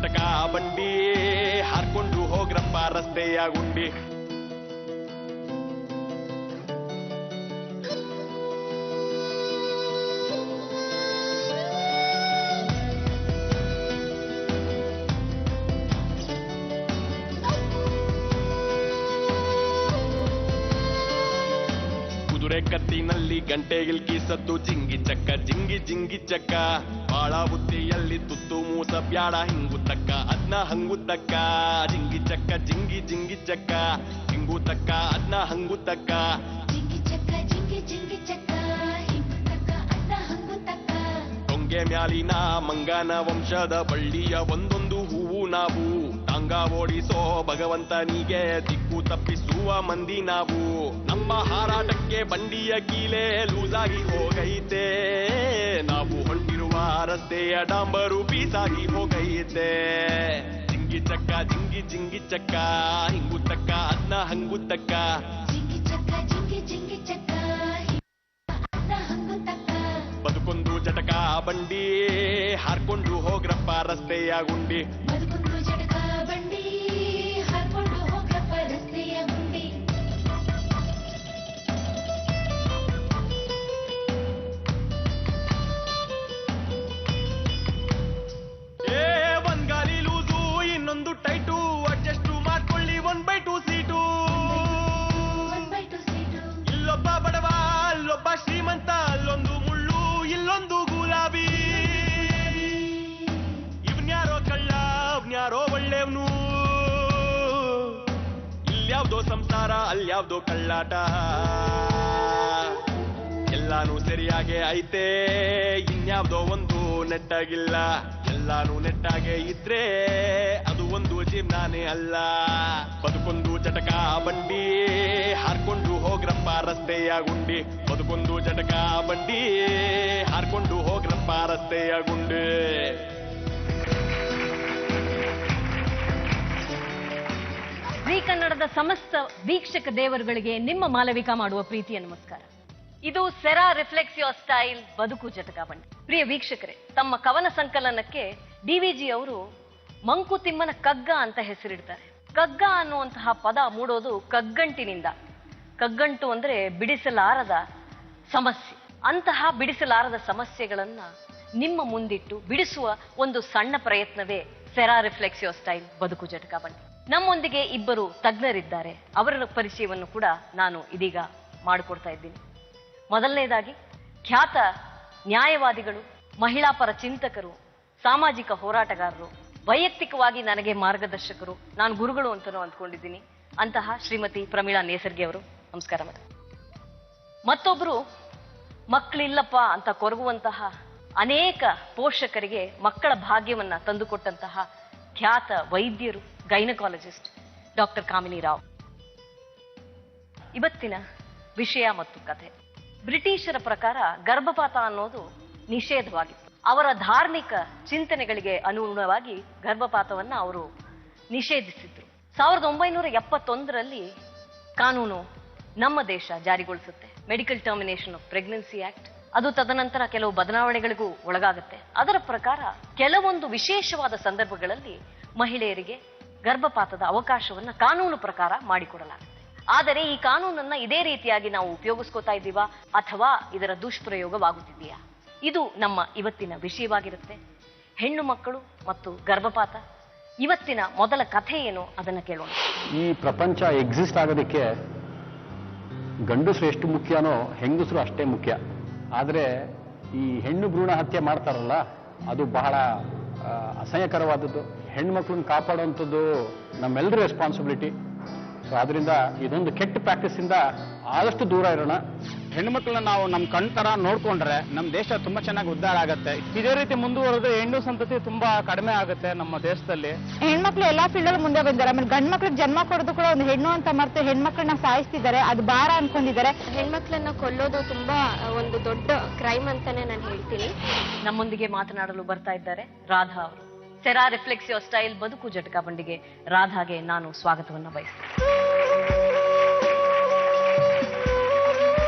ಜಟಕ ಬಂಡಿ ಹಾರ್ಕೊಂಡು ಹೋಗ್ರಪ್ಪ ರಸ್ತೆಯ ಗುಂಡಿ. ಕತ್ತಿನಲ್ಲಿ ಗಂಟೆಗಿಲ್ಕಿ ಸದ್ದು ಜಿಂಗಿ ಚಕ್ಕ ಜಿಂಗಿ ಜಿಂಗಿ ಚಕ್ಕ. ಬಾಳ ಬುತ್ತಿಯಲ್ಲಿ ತುತ್ತು ಮೂಸ ಬ್ಯಾಡ ಹಿಂಗುತ್ತಕ್ಕ ಅದ್ನ ಹಂಗುತ್ತಕ್ಕ. ಜಿಂಗಿ ಚಕ್ಕ ಜಿಂಗಿ ಜಿಂಗಿ ಚಕ್ಕ ಹಿಂಗುತ್ತಕ್ಕ ಅದ್ನ ಹಂಗುತ್ತಕ್ಕ. ಟೊಂಗೆ ಮ್ಯಾಲಿನ ಮಂಗನ ವಂಶದ ಬಳ್ಳಿಯ ಒಂದೊಂದು ಹೂವು ನಾವು. ಟಾಂಗ ಓಡಿಸೋ ಭಗವಂತನಿಗೆ ದಿಕ್ಕು ತಪ್ಪಿಸುವ ಮಂದಿ ನಾವು. ನಮ್ಮ ಹಾರಾಟಕ್ಕೆ ಬಂಡಿಯ ಕೀಲೆ ಲೂಸಾಗಿ ಹೋಗೈತೆ. ನಾವು ಹೊಂಟಿರುವ ರಸ್ತೆಯ ಡಾಂಬರು ಪೀಸಾಗಿ ಹೋಗೈತೆ. ಜಿಂಗಿ ಚಕ್ಕ ಜಿಂಗಿ ಜಿಂಗಿ ಚಕ್ಕ ಹಿಂಗುತ್ತಕ್ಕ ಅದ್ನ ಹಂಗುತ್ತಕ್ಕ. ಬದುಕೊಂದು ಜಟಕ ಬಂಡಿ ಹಾರ್ಕೊಂಡು ಹೋಗ್ರಪ್ಪ ರಸ್ತೆಯ ಗುಂಡಿ. ಒಂದ್ಗಾಲಿ ಲೂಸು ಇನ್ನೊಂದು ಟೈಟು ಅಡ್ಜಸ್ಟ್ ಮಾಡ್ಕೊಳ್ಳಿ 1/2 ಸೀಟು. ಇಲ್ಲೊಬ್ಬ ಬಡವ ಅಲ್ಲೊಬ್ಬ ಶ್ರೀಮಂತ, ಅಲ್ಲೊಂದು ಮುಳ್ಳು ಇಲ್ಲೊಂದು ಗುಲಾಬಿ. ಇವ್ನ್ಯಾರೋ ಕಳ್ಳ ಅವ್ನ್ಯಾರೋ ಒಳ್ಳೆವ್ನು. ಇಲ್ಯಾವ್ದೋ ಸಂಸಾರ ಅಲ್ಯಾವ್ದೋ ಕಳ್ಳಾಟ. ಎಲ್ಲಾನು ಸರಿಯಾಗೆ ಐತೆ ಇನ್ಯಾವ್ದೋ ಒಂದು ನೆಟ್ಟಾಗಿಲ್ಲ. ಎಲ್ಲಾನು ನೆಟ್ಟಾಗೆ ಇದ್ರೆ ಅದು ಒಂದು ಜೀವನಾನೇ ಅಲ್ಲ. ಬದುಕೊಂದು ಜಟಕ ಬಂಡಿ ಹಾರ್ಕೊಂಡು ಹೋಗ್ರಪ್ಪ ರಸ್ತೆಯ ಗುಂಡಿ. ಬದುಕೊಂದು ಜಟಕ ಬಂಡಿ ಹಾರ್ಕೊಂಡು ಹೋಗ್ರಪ್ಪ ರಸ್ತೆಯ ಗುಂಡಿ. ಜೀ ಕನ್ನಡದ ಸಮಸ್ತ ವೀಕ್ಷಕ ದೇವರುಗಳಿಗೆ ನಿಮ್ಮ ಮಾಲವಿಕಾ ಮಾಡುವ ಪ್ರೀತಿಯ ನಮಸ್ಕಾರ. ಇದು ಸೆರಾ ರಿಫ್ಲೆಕ್ಸ್ ಯುವರ್ ಸ್ಟೈಲ್ ಬದುಕು ಜಟಕ ಬಂಡಿ. ಪ್ರಿಯ ವೀಕ್ಷಕರೇ, ತಮ್ಮ ಕವನ ಸಂಕಲನಕ್ಕೆ ಡಿವಿಜಿ ಅವರು ಮಂಕುತಿಮ್ಮನ ಕಗ್ಗ ಅಂತ ಹೆಸರಿಡ್ತಾರೆ. ಕಗ್ಗ ಅನ್ನುವಂತಹ ಪದ ಮೂಡೋದು ಕಗ್ಗಂಟಿನಿಂದ. ಕಗ್ಗಂಟು ಅಂದ್ರೆ ಬಿಡಿಸಲಾರದ ಸಮಸ್ಯೆ. ಅಂತಹ ಬಿಡಿಸಲಾರದ ಸಮಸ್ಯೆಗಳನ್ನ ನಿಮ್ಮ ಮುಂದಿಟ್ಟು ಬಿಡಿಸುವ ಒಂದು ಸಣ್ಣ ಪ್ರಯತ್ನವೇ ಸೆರಾ ರಿಫ್ಲೆಕ್ಸ್ ಯುವರ್ ಸ್ಟೈಲ್ ಬದುಕು ಜಟಕ ಬಂಡಿ. ನಮ್ಮೊಂದಿಗೆ ಇಬ್ಬರು ತಜ್ಞರಿದ್ದಾರೆ. ಅವರ ಪರಿಚಯವನ್ನು ಕೂಡ ನಾನು ಇದೀಗ ಮಾಡಿಕೊಡ್ತಾ ಇದ್ದೀನಿ. ಮೊದಲನೇದಾಗಿ ಖ್ಯಾತ ನ್ಯಾಯವಾದಿಗಳು, ಮಹಿಳಾ ಪರ ಚಿಂತಕರು, ಸಾಮಾಜಿಕ ಹೋರಾಟಗಾರರು, ವೈಯಕ್ತಿಕವಾಗಿ ನನಗೆ ಮಾರ್ಗದರ್ಶಕರು, ನಾನು ಗುರುಗಳು ಅಂತಲೂ ಅಂದ್ಕೊಂಡಿದ್ದೀನಿ, ಅಂತಹ ಶ್ರೀಮತಿ ಪ್ರಮೀಳಾ ನೇಸರ್ಗಿ ಅವರು. ನಮಸ್ಕಾರ ಮೇಡಮ್. ಮತ್ತೊಬ್ರು ಮಕ್ಕಳಿಲ್ಲಪ್ಪ ಅಂತ ಕೊರಗುವಂತಹ ಅನೇಕ ಪೋಷಕರಿಗೆ ಮಕ್ಕಳ ಭಾಗ್ಯವನ್ನ ತಂದುಕೊಟ್ಟಂತಹ ಖ್ಯಾತ ವೈದ್ಯರು, ಗೈನಕಾಲಜಿಸ್ಟ್ ಡಾಕ್ಟರ್ ಕಾಮಿನಿ ರಾವ್. ಇವತ್ತಿನ ವಿಷಯ ಮತ್ತು ಕಥೆ. ಬ್ರಿಟಿಷರ ಪ್ರಕಾರ ಗರ್ಭಪಾತ ಅನ್ನೋದು ನಿಷೇಧವಾಗಿತ್ತು. ಅವರ ಧಾರ್ಮಿಕ ಚಿಂತನೆಗಳಿಗೆ ಅನುಗುಣವಾಗಿ ಗರ್ಭಪಾತವನ್ನ ಅವರು ನಿಷೇಧಿಸಿದ್ರು. 1971ರಲ್ಲಿ ಕಾನೂನು ನಮ್ಮ ದೇಶ ಜಾರಿಗೊಳಿಸುತ್ತೆ, medical termination of pregnancy act. ಅದು ತದನಂತರ ಕೆಲವು ಬದಲಾವಣೆಗಳಿಗೂ ಒಳಗಾಗುತ್ತೆ. ಅದರ ಪ್ರಕಾರ ಕೆಲವೊಂದು ವಿಶೇಷವಾದ ಸಂದರ್ಭಗಳಲ್ಲಿ ಮಹಿಳೆಯರಿಗೆ ಗರ್ಭಪಾತದ ಅವಕಾಶವನ್ನ ಕಾನೂನು ಪ್ರಕಾರ ಮಾಡಿಕೊಡಲಾಗುತ್ತೆ. ಆದರೆ ಈ ಕಾನೂನನ್ನ ಇದೇ ರೀತಿಯಾಗಿ ನಾವು ಉಪಯೋಗಿಸ್ಕೋತಾ ಇದ್ದೀವಾ ಅಥವಾ ಇದರ ದುಷ್ಪ್ರಯೋಗವಾಗುತ್ತಿದೆಯಾ? ಇದು ನಮ್ಮ ಇವತ್ತಿನ ವಿಷಯವಾಗಿರುತ್ತೆ. ಹೆಣ್ಣು ಮಕ್ಕಳು ಮತ್ತು ಗರ್ಭಪಾತ. ಇವತ್ತಿನ ಮೊದಲ ಕಥೆ ಏನು ಅದನ್ನ ಕೇಳೋಣ. ಈ ಪ್ರಪಂಚ ಎಕ್ಸಿಸ್ಟ್ ಆಗೋದಕ್ಕೆ ಗಂಡಸರು ಎಷ್ಟು ಮುಖ್ಯನೋ ಹೆಂಗಸರು ಅಷ್ಟೇ ಮುಖ್ಯ. ಆದರೆ ಈ ಹೆಣ್ಣು ಭ್ರೂಣ ಹತ್ಯೆ ಮಾಡ್ತಾರಲ್ಲ, ಅದು ಬಹಳ ಅಸಹ್ಯಕರವಾದದ್ದು. ಹೆಣ್ಮಕ್ಳನ್ನ ಕಾಪಾಡುವಂಥದ್ದು ನಮ್ಮೆಲ್ಲರ ರೆಸ್ಪಾನ್ಸಿಬಿಲಿಟಿ. ಸೊ ಅದರಿಂದ ಇದೊಂದು ಕೆಟ್ಟ ಪ್ರಾಕ್ಟೀಸ್ ಇಂದ ಆದಷ್ಟು ದೂರ ಇರೋಣ. ಹೆಣ್ಮಕ್ಳನ್ನ ನಾವು ನಮ್ಮ ಕಣ್ತರ ನೋಡ್ಕೊಂಡ್ರೆ ನಮ್ಮ ದೇಶ ತುಂಬಾ ಚೆನ್ನಾಗಿ ಉದ್ಧಾರ ಆಗುತ್ತೆ. ಇದೇ ರೀತಿ ಮುಂದುವರೆದ್ರೆ ಹೆಣ್ಣು ಸಂತತಿ ತುಂಬಾ ಕಡಿಮೆ ಆಗುತ್ತೆ ನಮ್ಮ ದೇಶದಲ್ಲಿ. ಹೆಣ್ಮಕ್ಳು ಎಲ್ಲಾ ಫೀಲ್ಡ್ ಅಲ್ಲಿ ಮುಂದೆ ಬಂದಿದ್ದಾರೆ. ಆಮೇಲೆ ಗಂಡ್ ಮಕ್ಳಿಗೆ ಜನ್ಮ ಕೊಡೋದು ಕೂಡ ಒಂದು ಹೆಣ್ಣು ಅಂತ ಮರ್ತು ಹೆಣ್ಮಕ್ಳನ್ನ ಸಾಯಿಸ್ತಿದ್ದಾರೆ, ಅದು ಭಾರ ಅನ್ಕೊಂಡಿದ್ದಾರೆ. ಹೆಣ್ಮಕ್ಳನ್ನ ಕೊಲ್ಲೋದು ತುಂಬಾ ಒಂದು ದೊಡ್ಡ ಕ್ರೈಮ್ ಅಂತಾನೆ ನಾನು ಹೇಳ್ತೀನಿ. ನಮ್ಮೊಂದಿಗೆ ಮಾತನಾಡಲು ಬರ್ತಾ ಇದ್ದಾರೆ ರಾಧಾ ಅವರು. ಸೆರಾ ರಿಫ್ಲೆಕ್ಸ್ ಯುವರ್ ಸ್ಟೈಲ್ ಬದುಕು ಜಟಕ ಬಂಡಿಗೆ ರಾಧಾಗೆ ನಾನು ಸ್ವಾಗತವನ್ನ ಬಯಸ್ತೇನೆ.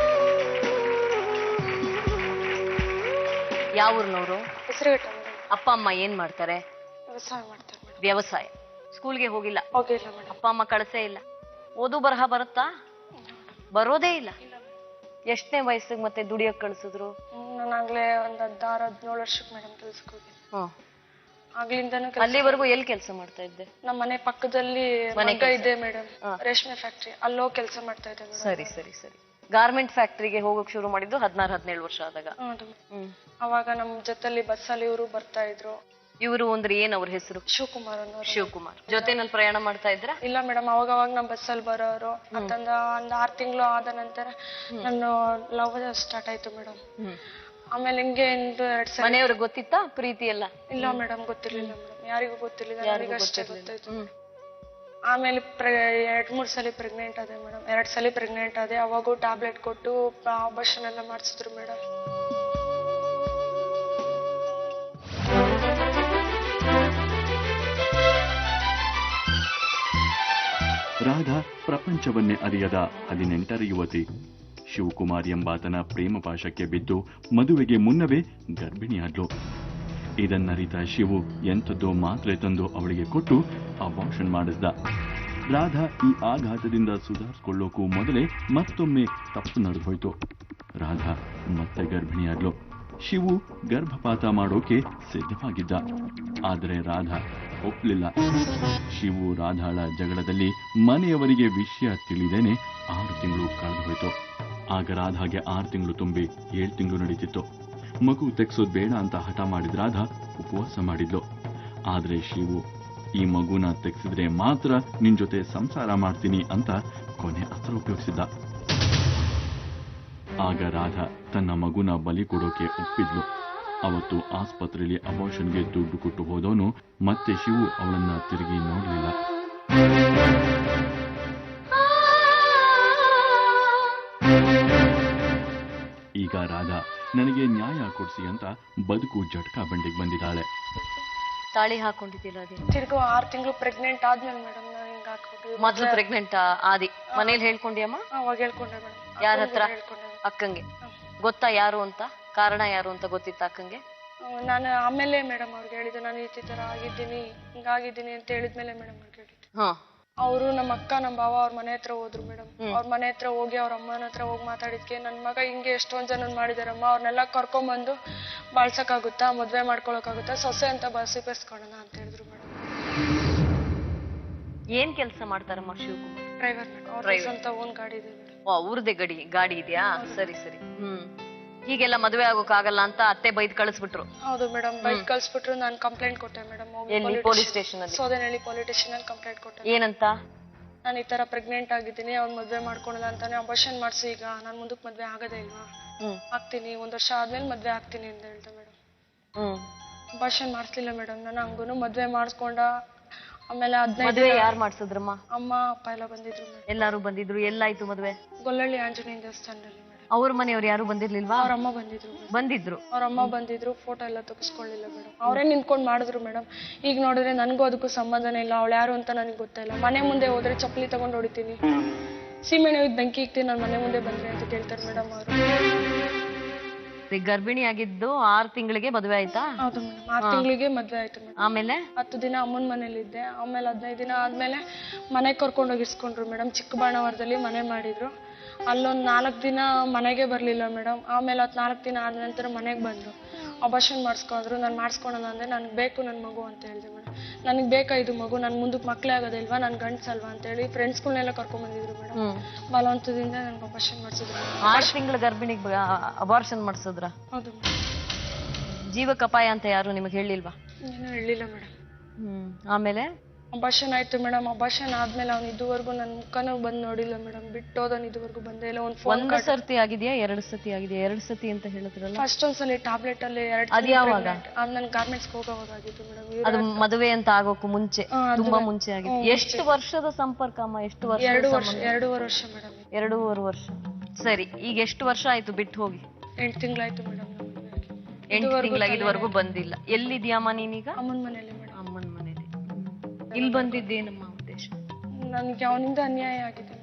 ಯಾವ ಊರಿನವರು? ಹೆಸರುಘಟ್ಟ. ಅಪ್ಪ ಅಮ್ಮ ಏನ್ ಮಾಡ್ತಾರೆ? ವ್ಯವಸಾಯ ಮಾಡ್ತಾರೆ ಮೇಡಮ್. ವ್ಯವಸಾಯ. ಸ್ಕೂಲ್ಗೆ ಹೋಗಿಲ್ಲ? ಹೋಗಿಲ್ಲ ಮೇಡಮ್. ಅಪ್ಪ ಅಮ್ಮ ಕಳ್ಸೇ ಇಲ್ಲ? ಓದು ಬರಹ ಬರುತ್ತಾ? ಬರೋದೇ ಇಲ್ಲ. ಎಷ್ಟನೇ ವಯಸ್ಸಿಗೆ ಮತ್ತೆ ದುಡಿಯಕ್ ಕಳ್ಸಿದ್ರು? ನಾನಾಗ್ಲೇ ಒಂದ್ 16-17 ವರ್ಷಕ್ಕೆ ಮೇಡಮ್ ಕೆಲ್ಸಕ್ಕೆ ಹೋಗಿ. ಆಗ್ಲಿಂದಾನು ಅಲ್ಲಿವರೆಗೂ ಎಲ್ಲಿ ಕೆಲಸ ಮಾಡ್ತಾ ಇದ್ದೆ? ನಮ್ಮ ಮನೆ ಪಕ್ಕದಲ್ಲಿ ಮಗ ಇದೆ ಮೇಡಮ್, ರೇಷ್ಮೆ ಫ್ಯಾಕ್ಟ್ರಿ, ಅಲ್ಲೋ ಕೆಲಸ ಮಾಡ್ತಾ ಇದ್ದೆ ಮೇಡಮ್. ಸರಿ ಸರಿ ಸರಿ. ಗಾರ್ಮೆಂಟ್ ಫ್ಯಾಕ್ಟ್ರಿಗೆ ಹೋಗಕ್ ಶುರು ಮಾಡಿದ್ದು 16-17 ವರ್ಷ ಆದಾಗ. ಅವಾಗ ನಮ್ ಜೊತೆಲಿ ಬಸ್ಸಲ್ಲಿ ಇವರು ಬರ್ತಾ ಇದ್ರು. ಇವರು ಅಂದ್ರೆ ಏನ್ ಅವ್ರ ಹೆಸರು? ಶಿವಕುಮಾರ್ ಅನ್ನೋರು. ಶಿವಕುಮಾರ್. ಜೊತೆನಲ್ಲಿ ಪ್ರಯಾಣ ಮಾಡ್ತಾ ಇದ್ರ? ಇಲ್ಲ ಮೇಡಮ್, ಅವಾಗ ನಮ್ ಬಸ್ಸಲ್ಲಿ ಬರೋರು. ಅಂತಂದ ಒಂದ್ 6 ತಿಂಗಳು ಆದ ನಂತರ ನಾನು ಲವ್ ಸ್ಟಾರ್ಟ್ ಆಯ್ತು ಮೇಡಮ್. ಆಮೇಲೆ ಹಿಂಗೆ 2 ಸಲ. ಮನೆಯವ್ರಿಗೆ ಗೊತ್ತಿತ್ತಾ ಪ್ರೀತಿ ಎಲ್ಲ? ಇಲ್ಲ ಮೇಡಮ್, ಗೊತ್ತಿರ್ಲಿಲ್ಲ ಮೇಡಮ್, ಯಾರಿಗೂ ಗೊತ್ತಿರ್ಲಿಲ್ಲ, ನನಗೆ ಅಷ್ಟೇ ಗೊತ್ತಾಯ್ತು. ಆಮೇಲೆ 2-3 ಸಲ ಪ್ರೆಗ್ನೆಂಟ್ ಆದೆ ಮೇಡಮ್. 2 ಸಲ ಪ್ರೆಗ್ನೆಂಟ್ ಆದೆ. ಅವಾಗೂ ಟ್ಯಾಬ್ಲೆಟ್ ಕೊಟ್ಟು ಆಪರೇಷನ್ ಎಲ್ಲ ಮಾಡಿಸಿದ್ರು ಮೇಡಮ್. ರಾಧಾ ಪ್ರಪಂಚವನ್ನೇ ಅರಿಯದ 18ರ ಯುವತಿ. ಶಿವಕುಮಾರ್ ಎಂಬಾತನ ಪ್ರೇಮ ಪಾಶಕ್ಕೆ ಬಿದ್ದು ಮದುವೆಗೆ ಮುನ್ನವೇ ಗರ್ಭಿಣಿಯಾದ್ಲು. ಇದನ್ನರಿತ ಶಿವು ಎಂಥದ್ದೋ ಮಾತ್ರೆ ತಂದು ಅವಳಿಗೆ ಕೊಟ್ಟು ಅಬಾರ್ಷನ್ ಮಾಡಿಸ್ದ. ರಾಧಾ ಈ ಆಘಾತದಿಂದ ಸುಧಾರಿಸಿಕೊಳ್ಳೋಕು ಮೊದಲೇ ಮತ್ತೊಮ್ಮೆ ತಪ್ಪು ನಡೆದೋಯ್ತು. ರಾಧಾ ಮತ್ತೆ ಗರ್ಭಿಣಿಯಾದ್ಲು. ಶಿವು ಗರ್ಭಪಾತ ಮಾಡೋಕೆ ಸಿದ್ಧವಾಗಿದ್ದ. ಆದರೆ ರಾಧಾ ಒಪ್ಪಲಿಲ್ಲ. ಶಿವು ರಾಧಾಳ ಜಗಳದಲ್ಲಿ ಮನೆಯವರಿಗೆ ವಿಷಯ ತಿಳಿದೇನೆ 6 ತಿಂಗಳು ಕಳೆದು ಹೋಯ್ತು. ಆಗ ರಾಧಾಗೆ 6 ತಿಂಗಳು ತುಂಬಿ 7 ತಿಂಗಳು ನಡೀತಿತ್ತು. ಮಗು ತೆಗ್ಸೋದ್ ಬೇಡ ಅಂತ ಹಠ ಮಾಡಿದ ರಾಧಾ ಉಪವಾಸ ಮಾಡಿದ್ಲು. ಆದ್ರೆ ಶಿವು ಈ ಮಗುನ ತೆಗ್ಸಿದ್ರೆ ಮಾತ್ರ ನಿನ್ ಜೊತೆ ಸಂಸಾರ ಮಾಡ್ತೀನಿ ಅಂತ ಕೊನೆ ಅಸ್ತ್ರ ಉಪಯೋಗಿಸಿದ್ದ. ಆಗ ರಾಧಾ ತನ್ನ ಮಗುನ ಬಲಿ ಕೊಡೋಕೆ ಒಪ್ಪಿದ್ಲು. ಅವತ್ತು ಆಸ್ಪತ್ರೆಯಲ್ಲಿ ಅಬಾರ್ಷನ್ಗೆ ದುಡ್ಡು ಕೊಟ್ಟು ಹೋದವನು ಮತ್ತೆ ಶಿವು ಅವಳನ್ನ ತಿರುಗಿ ನೋಡಲಿಲ್ಲ. ಈಗ ರಾಧಾ ನನಗೆ ನ್ಯಾಯ ಕೊಡ್ಸಿ ಅಂತ ಬದುಕು ಜಟ್ಕಾ ಬಂಡಿಗೆ ಬಂದಿದ್ದಾಳೆ. ತಾಳಿ ಹಾಕೊಂಡಿದ್ದಿಲ್ಲ? ತಿರ್ಗು 6 ತಿಂಗಳು ಪ್ರೆಗ್ನೆಂಟ್ ಆದ್ಮೇಲೆ ಮೇಡಮ್ ನಾನು ಹಿಂಗ ಹಾಕ್ಬಿಟ್ಟು. ಮೊದ್ಲು ಪ್ರೆಗ್ನೆಂಟ್ ಆದಿ ಮನೇಲಿ ಹೇಳ್ಕೊಂಡಿಯಮ್ಮ? ಅವಾಗ ಹೇಳ್ಕೊಂಡೆ ಮೇಡಮ್. ಯಾರ ಹತ್ರ? ಅಕ್ಕಂಗೆ ಗೊತ್ತಾ ಯಾರು ಅಂತ? ಕಾರಣ ಯಾರು ಅಂತ ಗೊತ್ತಿತ್ತ ಅಕ್ಕಂಗೆ? ನಾನು ಆಮೇಲೆ ಮೇಡಮ್ ಅವ್ರಿಗೆ ಹೇಳಿದೆ, ನಾನು ಈ ತರ ಆಗಿದ್ದೀನಿ, ಹಿಂಗಾಗಿದ್ದೀನಿ ಅಂತ ಹೇಳಿದ್ಮೇಲೆ ಮೇಡಮ್ ಅವ್ರಿಗೆ ಹೇಳಿದ್ದೆ. ಅವರು ನಮ್ಮ ಅಕ್ಕ ನಮ್ಮ ಭಾವ ಅವ್ರ ಮನೆ ಹತ್ರ ಹೋದ್ರು ಮೇಡಮ್. ಅವ್ರ ಮನೆ ಹತ್ರ ಹೋಗಿ ಅವ್ರ ಅಮ್ಮನ ಹತ್ರ ಹೋಗಿ ಮಾತಾಡಿದ್ಕೆ ನನ್ ಮಗ ಹಿಂಗೆ ಎಷ್ಟೊಂದ್ ಜನ ಮಾಡಿದಾರಮ್ಮ, ಅವ್ರನ್ನೆಲ್ಲ ಕರ್ಕೊಂಡ್ಬಂದು ಬಾಳ್ಸಕ್ಕಾಗುತ್ತಾ, ಮದ್ವೆ ಮಾಡ್ಕೊಳಕ್ಕಾಗುತ್ತಾ, ಸೊಸೆ ಅಂತ ಬಸಿಪೇಸ್ಕೊಳ್ಳೋಣ ಅಂತ ಹೇಳಿದ್ರು ಮೇಡಮ್. ಏನ್ ಕೆಲಸ ಮಾಡ್ತಾರಮ್ಮ ಶಿವಕುಮಾರ್? Driver madam. ಅವ್ರ ಸ್ವಂತ ಓನ್ ಗಾಡಿ ಇದೆ ಮೇಡಮ್. ಅವ್ರದೇ ಗಾಡಿ ಇದೆಯಾ? ಸರಿ ಸರಿ. ಹೀಗೆಲ್ಲ ಮದುವೆ ಆಗೋಕ್ಕಾಗಲ್ಲ ಅಂತ ಅತ್ತೆ ಬೈದ್ ಕಳಿಸ್ಬಿಟ್ರು? ಹೌದು ಮೇಡಮ್, ಬೈದ್ ಕಳಿಸ್ಬಿಟ್ರು. ನಾನು ಕಂಪ್ಲೇಂಟ್ ಕೊಟ್ಟೆ ಮೇಡಮ್. ಪೊಲೀಸ್ ಸ್ಟೇಷನ್ ಅಲ್ಲಿ? ಸೋದನಹಳ್ಳಿ ಪೊಲೀಸ್ ಸ್ಟೇಷನ್ ಅಲ್ಲಿ ಕಂಪ್ಲೇಂಟ್ ಕೊಟ್ಟೆ. ಏನಂತ? ನಾನು ಈ ತರ ಪ್ರೆಗ್ನೆಂಟ್ ಆಗಿದ್ದೀನಿ, ಅವ್ನು ಮದ್ವೆ ಮಾಡ್ಕೊಳಲ್ಲ ಅಂತಾನೆ, ಅಬಾರ್ಷನ್ ಮಾಡ್ಸಿ, ಈಗ ನಾನು ಮುಂದಕ್ಕೆ ಮದ್ವೆ ಆಗೋದೇ ಇಲ್ವಾ, ಆಗ್ತೀನಿ, 1 ವರ್ಷ ಆದ್ಮೇಲೆ ಮದ್ವೆ ಆಗ್ತೀನಿ ಅಂತ ಹೇಳ್ದೆ ಮೇಡಮ್. Abortion ಮಾಡಿಸ್ಲಿಲ್ಲ madam. ನಾನು ಹಂಗೂನು ಮದ್ವೆ ಮಾಡಿಸ್ಕೊಂಡ. ಆಮೇಲೆ 15 ಯಾರು ಮಾಡ್ಸಿದ್ರಮ್ಮ? ಅಮ್ಮ ಅಪ್ಪ ಎಲ್ಲ ಬಂದಿದ್ರು ಮೇಡಮ್. ಎಲ್ಲಾರು ಬಂದಿದ್ರು? ಎಲ್ಲಾಯ್ತು ಮದ್ವೆ? ಗೊಲ್ಲಳ್ಳಿ ಆಂಜನೇಯ ದೇವಸ್ಥಾನದಲ್ಲಿ ಮೇಡಮ್. ಅವ್ರ ಮನೆಯವ್ರು ಯಾರು ಬಂದಿರ್ಲಿಲ್ವಾ? ಅವ್ರ ಅಮ್ಮ ಬಂದಿದ್ರು. ಅವ್ರ ಅಮ್ಮ ಬಂದಿದ್ರು, ಫೋಟೋ ಎಲ್ಲ ತೆಗೆಸ್ಕೊಳ್ಳಿಲ್ಲ ಮೇಡಮ್. ಅವರೇ ನಿಂತ್ಕೊಂಡು ಮಾಡಿದ್ರು ಮೇಡಮ್. ಈಗ ನೋಡಿದ್ರೆ ನನ್ಗೂ ಅದಕ್ಕೂ ಸಂಬಂಧನೇ ಇಲ್ಲ. ಅವಳು ಯಾರು ಅಂತ ನನಗೆ ಗೊತ್ತಿಲ್ಲ. ಮನೆ ಮುಂದೆ ಹೋದ್ರೆ ಚಪ್ಪಲಿ ತಗೊಂಡು ಹೊಡಿತೀನಿ, ಸೀಮೆಣ್ಣೆ ಬೆಂಕಿ ಇಕ್ತೀನಿ, ನಾನು ಮನೆ ಮುಂದೆ ಬಂದ್ರೆ ಅಂತ ಕೇಳ್ತಾರೆ ಮೇಡಮ್ ಅವರು. ಗರ್ಭಿಣಿ ಆಗಿದ್ದು 6 ತಿಂಗಳಿಗೆ ಮದುವೆ ಆಯ್ತಾ? ಹೌದು ಮೇಡಮ್, 6 ತಿಂಗಳಿಗೆ ಮದ್ವೆ ಆಯ್ತು ಮೇಡಮ್. ಆಮೇಲೆ 10 ದಿನ ಅಮ್ಮನ ಮನೇಲಿ ಇದ್ದೆ. ಆಮೇಲೆ 15 ದಿನ ಆದ್ಮೇಲೆ ಮನೆಗೆ ಕರ್ಕೊಂಡೋಗಿ ಇಸ್ಕೊಂಡ್ರು ಮೇಡಮ್. ಚಿಕ್ಕಬಾಣವರದಲ್ಲಿ ಮನೆ ಮಾಡಿದ್ರು. ಅಲ್ಲೊಂದು 4 ದಿನ ಮನೆಗೆ ಬರ್ಲಿಲ್ಲ ಮೇಡಮ್. ಆಮೇಲೆ 14 ದಿನ ಆದ ನಂತರ ಮನೆಗೆ ಬಂದ್ರು. ಅಬಾರ್ಷನ್ ಮಾಡಿಸ್ಕೊಂಡ್ರು. ನಾನು ಮಾಡಿಸ್ಕೊಳಲ್ಲ ಅಂದ್ರೆ ನನಗೆ ಬೇಕು ನನ್ನ ಮಗು ಅಂತ ಹೇಳಿದೆ ಮೇಡಮ್. ನನಗೆ ಬೇಕಾ ಇದು ಮಗು, ನನ್ನ ಮುಂದಕ್ಕೆ ಮಕ್ಳೇ ಆಗೋದಿಲ್ವಾ, ನಾನು ಗಂಡ್ಸಲ್ವಾ ಅಂತ ಹೇಳಿ ಫ್ರೆಂಡ್ಸ್ಗಳನ್ನೆಲ್ಲ ಕರ್ಕೊಂಡ್ ಬಂದಿದ್ರು ಮೇಡಮ್. ಬಲವಂತದಿಂದ ನನ್ಗೆ ಅಬಾರ್ಷನ್ ಮಾಡಿಸಿದ್ರು. 6 ತಿಂಗಳ ಗರ್ಭಿಣಿಗೆ ಅಬಾರ್ಷನ್ ಮಾಡಿಸಿದ್ರ? ಹೌದು. ಜೀವಕ್ಕೆ ಅಪಾಯ ಅಂತ ಯಾರು ನಿಮಗೆ ಹೇಳಿಲ್ವಾ? ಏನು ಹೇಳಿಲ್ಲ ಮೇಡಮ್. ಆಮೇಲೆ ಅಬಾರ್ಷನ್ ಆಯ್ತು ಮೇಡಮ್. ಅಬಾರ್ಷನ್ ಆದ್ಮೇಲೆ ಅವ್ನು ಇದುವರೆಗೂ ನನ್ನ ಮುಖನೂ ಬಂದು ನೋಡಿಲ್ಲ ಮೇಡಮ್. ಬಿಟ್ಟೋದನ್ ಇದುವರೆಗೂ ಬಂದೇ ಇಲ್ಲ. ಒಂದು ಸರ್ತಿ ಆಗಿದೆಯಾ? 2 ಸತಿ ಆಗಿದೆಯಾ? 2 ಸತಿ ಅಂತ ಹೇಳಿದ್ರಲ್ಲ. ಫಸ್ಟ್ ಒಂದ್ಸಲಿ ಟ್ಯಾಬ್ಲೆಟ್ ಅಲ್ಲಿ 2 ಅದು ಯಾವಾಗ? ನನ್ ಗಾರ್ಮೆಂಟ್ಸ್ ಹೋಗೋವಾಗ ಆಗಿತ್ತು ಮೇಡಮ್. ಅದು ಮದುವೆ ಅಂತ ಆಗೋಕು ಮುಂಚೆ, ತುಂಬಾ ಮುಂಚೆ ಆಗಿದೆ. ಎಷ್ಟು ವರ್ಷದ ಸಂಪರ್ಕ ಅಮ್ಮ? ಎಷ್ಟು ವರ್ಷ? 2.5 ವರ್ಷ ಮೇಡಮ್. 2.5 ವರ್ಷ. ಸರಿ, ಈಗ ಎಷ್ಟು ವರ್ಷ ಆಯ್ತು ಬಿಟ್ಟು ಹೋಗಿ? 8 ತಿಂಗಳಾಯ್ತು ಮೇಡಮ್. 8 ತಿಂಗಳ ಇದುವರೆಗೂ ಬಂದಿಲ್ಲ. ಎಲ್ಲಿದ್ಯಾಮ್ಮ ನೀನೀಗ? ಅಮ್ಮನ ಮನೇಲಿ ಮೇಡಮ್. ಅಮ್ಮನ ಮನೇಲಿ. ಇಲ್ಲಿ ಬಂದಿದ್ದೇನಮ್ಮ ಉದ್ದೇಶ? ನನಗೆ ಅವನಿಂದ ಅನ್ಯಾಯ ಆಗಿದೆ.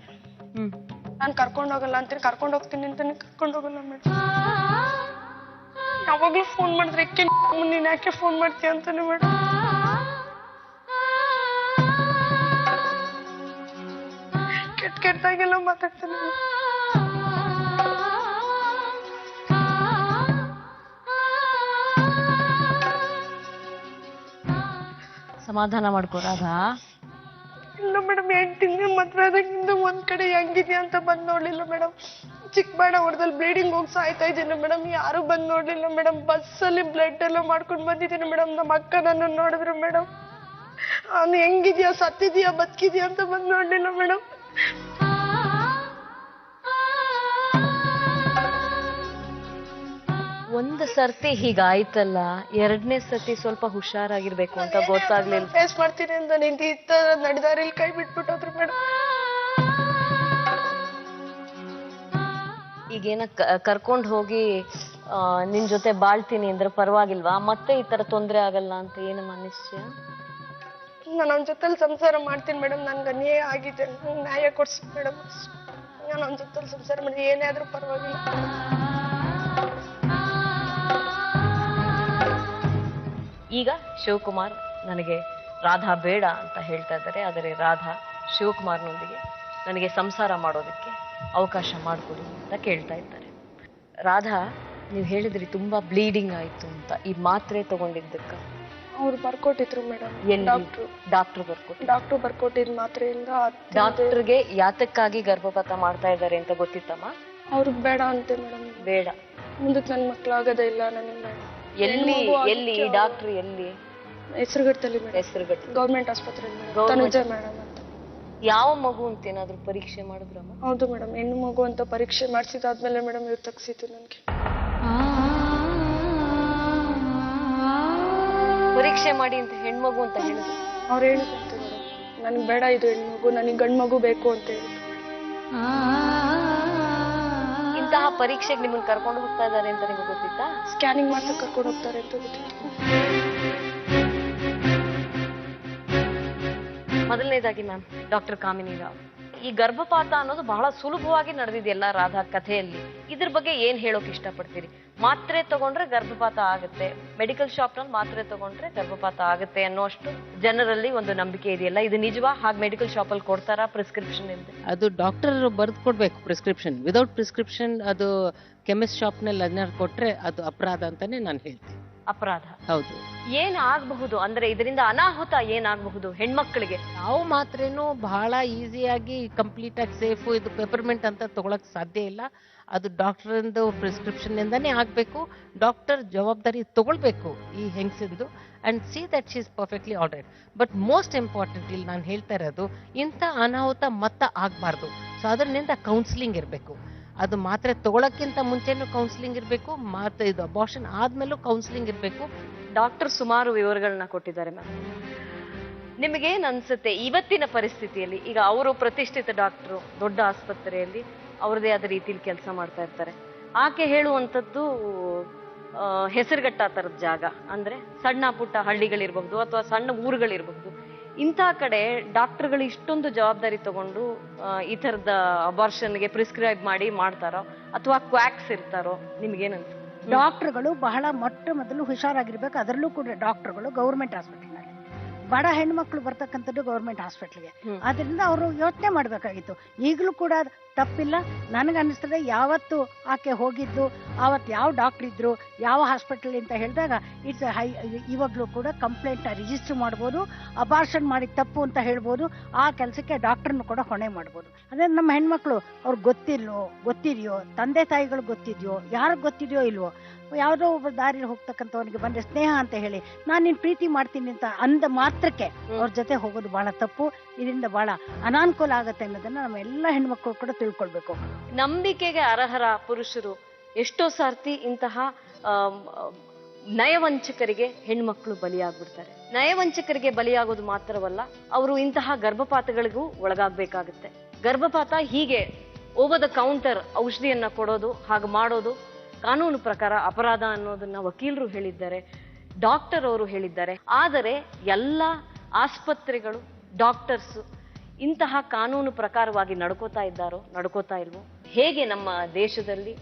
ನಾನು ಕರ್ಕೊಂಡು ಹೋಗಲ್ಲ ಅಂತೀನಿ, ಕರ್ಕೊಂಡು ಹೋಗ್ತೀನಿ ಅಂತಾನೆ ಕರ್ಕೊಂಡು ಹೋಗಲ್ಲ ಮೇಡಮ್. ಯಾವಾಗ್ಲೂ ಫೋನ್ ಮಾಡಿದ್ರೆ ನೀನ್ ಯಾಕೆ ಫೋನ್ ಮಾಡ್ತೀಯ ಅಂತಾನೆ ಮೇಡಮ್. ಗೊತ್ತಾಗೆಲ್ಲ ಮಾತಾಡ್ತಾನೆ. ಸಮಾಧಾನ ಮಾಡ್ಕೋ ರಾಧಾ. ಇಲ್ಲ ಮೇಡಮ್, 8 ತಿಂಗಳು ಮದ್ವೆ ಆದಾಗಿಂದ ಒಂದ್ ಕಡೆ ಹೆಂಗಿದ್ಯಾ ಅಂತ ಬಂದ್ ನೋಡ್ಲಿಲ್ಲ ಮೇಡಮ್. ಚಿಕ್ಕಬಳ್ಳಾಪುರದಲ್ಲಿ ಬ್ಲೀಡಿಂಗ್ ಹೋಗಿ ಸಾಯ್ತಾ ಇದ್ದೀನಿ ಮೇಡಮ್, ಯಾರು ಬಂದ್ ನೋಡ್ಲಿಲ್ಲ ಮೇಡಮ್. ಬಸ್ಸಲ್ಲಿ ಬ್ಲಡ್ ಎಲ್ಲ ಮಾಡ್ಕೊಂಡು ಬಂದಿದ್ದೀನಿ ಮೇಡಮ್. ನಮ್ಮ ಅಕ್ಕ ನನ್ನ ನೋಡಿದ್ರು ಮೇಡಮ್, ಅವ್ನು ಹೆಂಗಿದ್ಯಾ, ಸತ್ತಿದ್ಯಾ, ಬದುಕಿದ್ಯಾ ಅಂತ ಬಂದ್ ನೋಡ್ಲಿಲ್ಲ ಮೇಡಮ್. ಒಂದು ಸರ್ತಿ ಹೀಗಾಯ್ತಲ್ಲ, 2ನೇ ಸರ್ತಿ ಸ್ವಲ್ಪ ಹುಷಾರಾಗಿರ್ಬೇಕು ಅಂತ ಗೊತ್ತಾಗ್ಲಿಲ್ಲ. ಫೇಸ್ ಮಾಡ್ತೀನಿ ಅಂತ ನಿಂತು ಈ ತರ ನಡೆದಾರಿಲ್ಲಿ ಕೈ ಬಿಟ್ಬಿಟ್ಟೋದ್ರು ಮೇಡಮ್. ಈಗೇನ ಕರ್ಕೊಂಡು ಹೋಗಿ ನಿನ್ ಜೊತೆ ಬಾಳ್ತೀನಿ ಅಂದ್ರೆ ಪರವಾಗಿಲ್ವಾ? ಮತ್ತೆ ಈ ತರ ತೊಂದ್ರೆ ಆಗಲ್ಲ ಅಂತ ಏನಮ್ಮ ನಿಶ್ಚಯ? ನಾನು ಅವನ ಜೊತೆಲಿ ಸಂಸಾರ ಮಾಡ್ತೀನಿ ಮೇಡಮ್. ನನ್ಗೆ ಅನ್ಯಾಯ ಆಗಿದೆ, ನಂಗೆ ನ್ಯಾಯ ಕೊಡ್ಸಿ ಮೇಡಮ್. ನಾನು ಅವನ ಜೊತೆಲಿ ಸಂಸಾರ ಮಾಡಿ ಏನೇ ಆದ್ರೂ ಪರವಾಗಿಲ್ಲ. ಈಗ ಶಿವಕುಮಾರ್ ನನಗೆ ರಾಧಾ ಬೇಡ ಅಂತ ಹೇಳ್ತಾ ಇದ್ದಾರೆ. ಆದರೆ ರಾಧಾ ಶಿವಕುಮಾರ್ನೊಂದಿಗೆ ನನಗೆ ಸಂಸಾರ ಮಾಡೋದಕ್ಕೆ ಅವಕಾಶ ಮಾಡಿಕೊಡಿ ಅಂತ ಕೇಳ್ತಾ ಇದ್ದಾರೆ. ರಾಧಾ, ನೀವು ಹೇಳಿದ್ರಿ ತುಂಬಾ ಬ್ಲೀಡಿಂಗ್ ಆಯ್ತು ಅಂತ. ಈ ಮಾತ್ರೆ ತಗೊಂಡಿದ್ದಕ್ಕ ಅವ್ರು ಬರ್ಕೊಟ್ಟಿದ್ರು ಮೇಡಮ್. ಡಾಕ್ಟ್ರು ಬರ್ಕೊಟ್ಟಿದ್ ಮಾತ್ರೆಯಿಂದ ಡಾಕ್ಟರ್ಗೆ ಯಾತಕ್ಕಾಗಿ ಗರ್ಭಪಾತ ಮಾಡ್ತಾ ಇದ್ದಾರೆ ಅಂತ ಗೊತ್ತಿತ್ತಮ್ಮ? ಅವ್ರಿಗೆ ಬೇಡ ಅಂತೆ ಮೇಡಮ್. ಬೇಡ, ಮುಂದಕ್ಕೆ ನನ್ ಮಕ್ಳಾಗದೇ ಇಲ್ಲ ನನಗೆ. ಎಲ್ಲಿ ಡಾಕ್ಟರ್ ಎಲ್ಲಿ? ಹೆಸರುಘಟ್ಟದಲ್ಲಿ ಮೇಡಮ್. ಹೆಸರುಘಟ್ಟ ಗೌರ್ಮೆಂಟ್ ಆಸ್ಪತ್ರೆ ಮೇಡಮ್ ಅಂತ. ಯಾವ ಮಗು ಅಂತ ಏನಾದ್ರು ಪರೀಕ್ಷೆ ಮಾಡಿದ್ರಮ್ಮ? ಹೌದು ಮೇಡಮ್, ಹೆಣ್ಣು ಮಗು ಅಂತ ಪರೀಕ್ಷೆ ಮಾಡಿಸಿದಾದ್ಮೇಲೆ ಮೇಡಮ್ ಇವ್ರು ತಗ್ಸಿತ್ತು ನನ್ಗೆ. ಪರೀಕ್ಷೆ ಮಾಡಿ ಅಂತ ಹೆಣ್ಮಗು ಅಂತ ಹೇಳಿದ್ರು. ಅವ್ರು ಹೇಳಿದಂತೆ ಮೇಡಮ್, ನನ್ಗೆ ಬೇಡ ಇದು ಹೆಣ್ಮಗು, ನನಗೆ ಗಂಡು ಮಗು ಬೇಕು ಅಂತ ಹೇಳಿದ್ರು. ಇಂತಹ ಪರೀಕ್ಷೆಗೆ ನಿಮ್ಮನ್ನ ಕರ್ಕೊಂಡು ಹೋಗ್ತಾ ಇದ್ದಾರೆ ಅಂತ ನಿಮಗೆ ಗೊತ್ತಿತ್ತಾ? ಸ್ಕ್ಯಾನಿಂಗ್ ಮಾಡ್ತಾ ಕರ್ಕೊಂಡು ಹೋಗ್ತಾರೆ ಅಂತ ಗೊತ್ತಿತ್ತು. ಮೊದಲನೇದಾಗಿ ಮ್ಯಾಮ್, ಡಾಕ್ಟರ್ ಕಾಮಿನಿ ರಾವ್, ಈ ಗರ್ಭಪಾತ ಅನ್ನೋದು ಬಹಳ ಸುಲಭವಾಗಿ ನಡೆದಿದೆಯಲ್ಲ ರಾಧಾ ಕಥೆಯಲ್ಲಿ. ಇದ್ರ ಬಗ್ಗೆ ಏನ್ ಹೇಳೋಕೆ ಇಷ್ಟಪಡ್ತೀರಿ? ಮಾತ್ರೆ ತಗೊಂಡ್ರೆ ಗರ್ಭಪಾತ ಆಗುತ್ತೆ, ಮೆಡಿಕಲ್ ಶಾಪ್ ನಲ್ಲಿ ಮಾತ್ರೆ ತಗೊಂಡ್ರೆ ಗರ್ಭಪಾತ ಆಗುತ್ತೆ ಅನ್ನೋಷ್ಟು ಜನರಲ್ಲಿ ಒಂದು ನಂಬಿಕೆ ಇದೆಯಲ್ಲ, ಇದು ನಿಜವಾ? ಹಾಗೆ ಮೆಡಿಕಲ್ ಶಾಪ್ ಅಲ್ಲಿ ಕೊಡ್ತಾರಾ ಪ್ರಿಸ್ಕ್ರಿಪ್ಷನ್ ಇಲ್ಲದೆ? ಅದು ಡಾಕ್ಟರ್ ಬರೆದು ಕೊಡ್ಬೇಕು ಪ್ರಿಸ್ಕ್ರಿಪ್ಷನ್. ವಿದೌಟ್ ಪ್ರಿಸ್ಕ್ರಿಪ್ಷನ್ ಅದು ಕೆಮಿಸ್ಟ್ ಶಾಪ್ ನಲ್ಲಿ ಅದನ್ನ ಕೊಟ್ರೆ ಅದು ಅಪರಾಧ ಅಂತಾನೆ ನಾನು ಹೇಳ್ತೀನಿ. ಅಪರಾಧ? ಹೌದು. ಏನಾಗಬಹುದು ಅಂದ್ರೆ ಇದರಿಂದ ಅನಾಹುತ ಏನಾಗಬಹುದು ಹೆಣ್ಮಕ್ಳಿಗೆ? ಯಾವ ಮಾತ್ರೇನು ಬಹಳ ಈಸಿಯಾಗಿ ಕಂಪ್ಲೀಟ್ ಆಗಿ ಸೇಫ್ ಇದು ಪೆಪರ್ಮೆಂಟ್ ಅಂತ ತಗೊಳಕ್ ಸಾಧ್ಯ ಇಲ್ಲ. ಅದು ಡಾಕ್ಟರ್ ಪ್ರಿಸ್ಕ್ರಿಪ್ಷನ್ ಇಂದಾನೇ ಆಗ್ಬೇಕು. ಡಾಕ್ಟರ್ ಜವಾಬ್ದಾರಿ ತಗೊಳ್ಬೇಕು ಈ ಹೆಂಗಸಿಂದು and see that she is perfectly all right. But most important ಇಲ್ಲಿ ನಾನು ಹೇಳ್ತಾ ಇರೋದು, ಇಂಥ ಅನಾಹುತ ಮತ್ತೆ ಆಗ್ಬಾರ್ದು. ಸೊ ಅದರಿಂದ ಕೌನ್ಸಿಲಿಂಗ್ ಇರಬೇಕು. ಅದು ಮಾತ್ರೆ ತಗೊಳಕ್ಕಿಂತ ಮುಂಚೆನೂ ಕೌನ್ಸಿಲಿಂಗ್ ಇರಬೇಕು, ಮಾತ್ರ ಇದು ಅಬಾರ್ಷನ್ ಆದ್ಮೇಲೂ ಕೌನ್ಸಿಲಿಂಗ್ ಇರಬೇಕು. ಡಾಕ್ಟರ್ ಸುಮಾರು ವಿವರಗಳನ್ನ ಕೊಟ್ಟಿದ್ದಾರೆ ಮ್ಯಾಮ್. ನಿಮಗೇನ್ ಅನ್ಸುತ್ತೆ ಇವತ್ತಿನ ಪರಿಸ್ಥಿತಿಯಲ್ಲಿ? ಈಗ ಅವರು ಪ್ರತಿಷ್ಠಿತ ಡಾಕ್ಟ್ರು, ದೊಡ್ಡ ಆಸ್ಪತ್ರೆಯಲ್ಲಿ ಅವ್ರದೇ ಆದ ರೀತಿಯಲ್ಲಿ ಕೆಲಸ ಮಾಡ್ತಾ ಇರ್ತಾರೆ. ಆಕೆ ಹೇಳುವಂಥದ್ದು ಹೆಸರುಘಟ್ಟ ತರದ ಜಾಗ, ಅಂದ್ರೆ ಸಣ್ಣ ಪುಟ್ಟ ಹಳ್ಳಿಗಳಿರ್ಬಹುದು ಅಥವಾ ಸಣ್ಣ ಊರುಗಳಿರ್ಬಹುದು, ಇಂಥ ಕಡೆ ಡಾಕ್ಟರ್ಗಳು ಇಷ್ಟೊಂದು ಜವಾಬ್ದಾರಿ ತಗೊಂಡು ಈ ತರದ ಅಬಾರ್ಷನ್ಗೆ ಪ್ರಿಸ್ಕ್ರೈಬ್ ಮಾಡಿ ಮಾಡ್ತಾರೋ ಅಥವಾ ಕ್ವಾಕ್ಸ್ ಇರ್ತಾರೋ? ನಿಮ್ಗೇನಂತ? ಡಾಕ್ಟರ್ಗಳು ಬಹಳ ಮೊದಲು ಹುಷಾರಾಗಿರ್ಬೇಕು. ಅದರಲ್ಲೂ ಕೂಡ ಡಾಕ್ಟರ್ಗಳು ಗೌರ್ಮೆಂಟ್ ಹಾಸ್ಪಿಟಲ್ ನಲ್ಲಿ, ಬಡ ಹೆಣ್ಮಕ್ಳು ಬರ್ತಕ್ಕಂಥದ್ದು ಗೌರ್ಮೆಂಟ್ ಹಾಸ್ಪಿಟಲ್ಗೆ. ಆದ್ರಿಂದ ಅವರು ಯೋಚನೆ ಮಾಡ್ಬೇಕಾಗಿತ್ತು. ಈಗಲೂ ಕೂಡ ತಪ್ಪಿಲ್ಲ ನನಗನ್ನಿಸ್ತದೆ. ಯಾವತ್ತು ಆಕೆ ಹೋಗಿದ್ದು, ಆವತ್ತು ಯಾವ ಡಾಕ್ಟರ್ ಇದ್ರು, ಯಾವ ಹಾಸ್ಪಿಟಲ್ ಅಂತ ಹೇಳಿದಾಗ ಇಟ್ಸ್ ಇವಾಗಲೂ ಕೂಡ ಕಂಪ್ಲೇಂಟ್ ರಿಜಿಸ್ಟರ್ ಮಾಡ್ಬೋದು. ಅಬಾರ್ಷನ್ ಮಾಡಿ ತಪ್ಪು ಅಂತ ಹೇಳ್ಬೋದು. ಆ ಕೆಲಸಕ್ಕೆ ಡಾಕ್ಟರ್ನು ಕೂಡ ಹೊಣೆ ಮಾಡ್ಬೋದು. ಅದೇ ನಮ್ಮ ಹೆಣ್ಮಕ್ಳು ಅವ್ರಿಗೆ ಗೊತ್ತಿದೆಯೋ, ತಂದೆ ತಾಯಿಗಳು ಗೊತ್ತಿದೆಯೋ, ಯಾರಿಗೆ ಗೊತ್ತಿದೆಯೋ ಇಲ್ವೋ, ಯಾವುದೋ ಒಬ್ಬ ದಾರಿಯಲ್ಲಿ ಹೋಗ್ತಕ್ಕಂಥವನಿಗೆ ಬಂದ್ರೆ ಸ್ನೇಹ ಅಂತ ಹೇಳಿ ನಾನು ನಿನ್ ಪ್ರೀತಿ ಮಾಡ್ತೀನಿ ಅಂತ ಅಂದ ಮಾತ್ರಕ್ಕೆ ಅವ್ರ ಜೊತೆ ಹೋಗೋದು ಬಹಳ ತಪ್ಪು. ಇದರಿಂದ ಬಹಳ ಅನಾನುಕೂಲ ಆಗತ್ತೆ ಅನ್ನೋದನ್ನ ನಮ್ಮ ಎಲ್ಲ ಹೆಣ್ಮಕ್ಳು ಕೂಡ ತಿಳ್ಕೊಳ್ಬೇಕು. ನಂಬಿಕೆಗೆ ಅರ್ಹರ ಪುರುಷರು ಎಷ್ಟೋ ಸಾರ್ತಿ ಇಂತಹ ನಯವಂಚಕರಿಗೆ ಹೆಣ್ಮಕ್ಳು ಬಲಿಯಾಗ್ಬಿಡ್ತಾರೆ. ನಯವಂಚಕರಿಗೆ ಬಲಿಯಾಗೋದು ಮಾತ್ರವಲ್ಲ, ಅವರು ಇಂತಹ ಗರ್ಭಪಾತಗಳಿಗೂ ಒಳಗಾಗಬೇಕಾಗುತ್ತೆ. ಗರ್ಭಪಾತ ಹೀಗೆ ಓವರ್ ದ ಕೌಂಟರ್ ಔಷಧಿಯನ್ನ ಕೊಡೋದು, ಹಾಗೆ ಮಾಡೋದು ಕಾನೂನು ಪ್ರಕಾರ ಅಪರಾಧ ಅನ್ನೋದನ್ನ ವಕೀಲರು ಹೇಳಿದ್ದಾರೆ, ಡಾಕ್ಟರ್ ಅವರು ಹೇಳಿದ್ದಾರೆ. ಆದರೆ ಎಲ್ಲ ಆಸ್ಪತ್ರೆಗಳು, ಡಾಕ್ಟರ್ಸ್ ಇಂತಹ ಕಾನೂನು ಪ್ರಕಾರವಾಗಿ ನಡ್ಕೋತಾ ಇಲ್ವೋ? ಹೇಗೆ ನಮ್ಮ ದೇಶದಲ್ಲಿ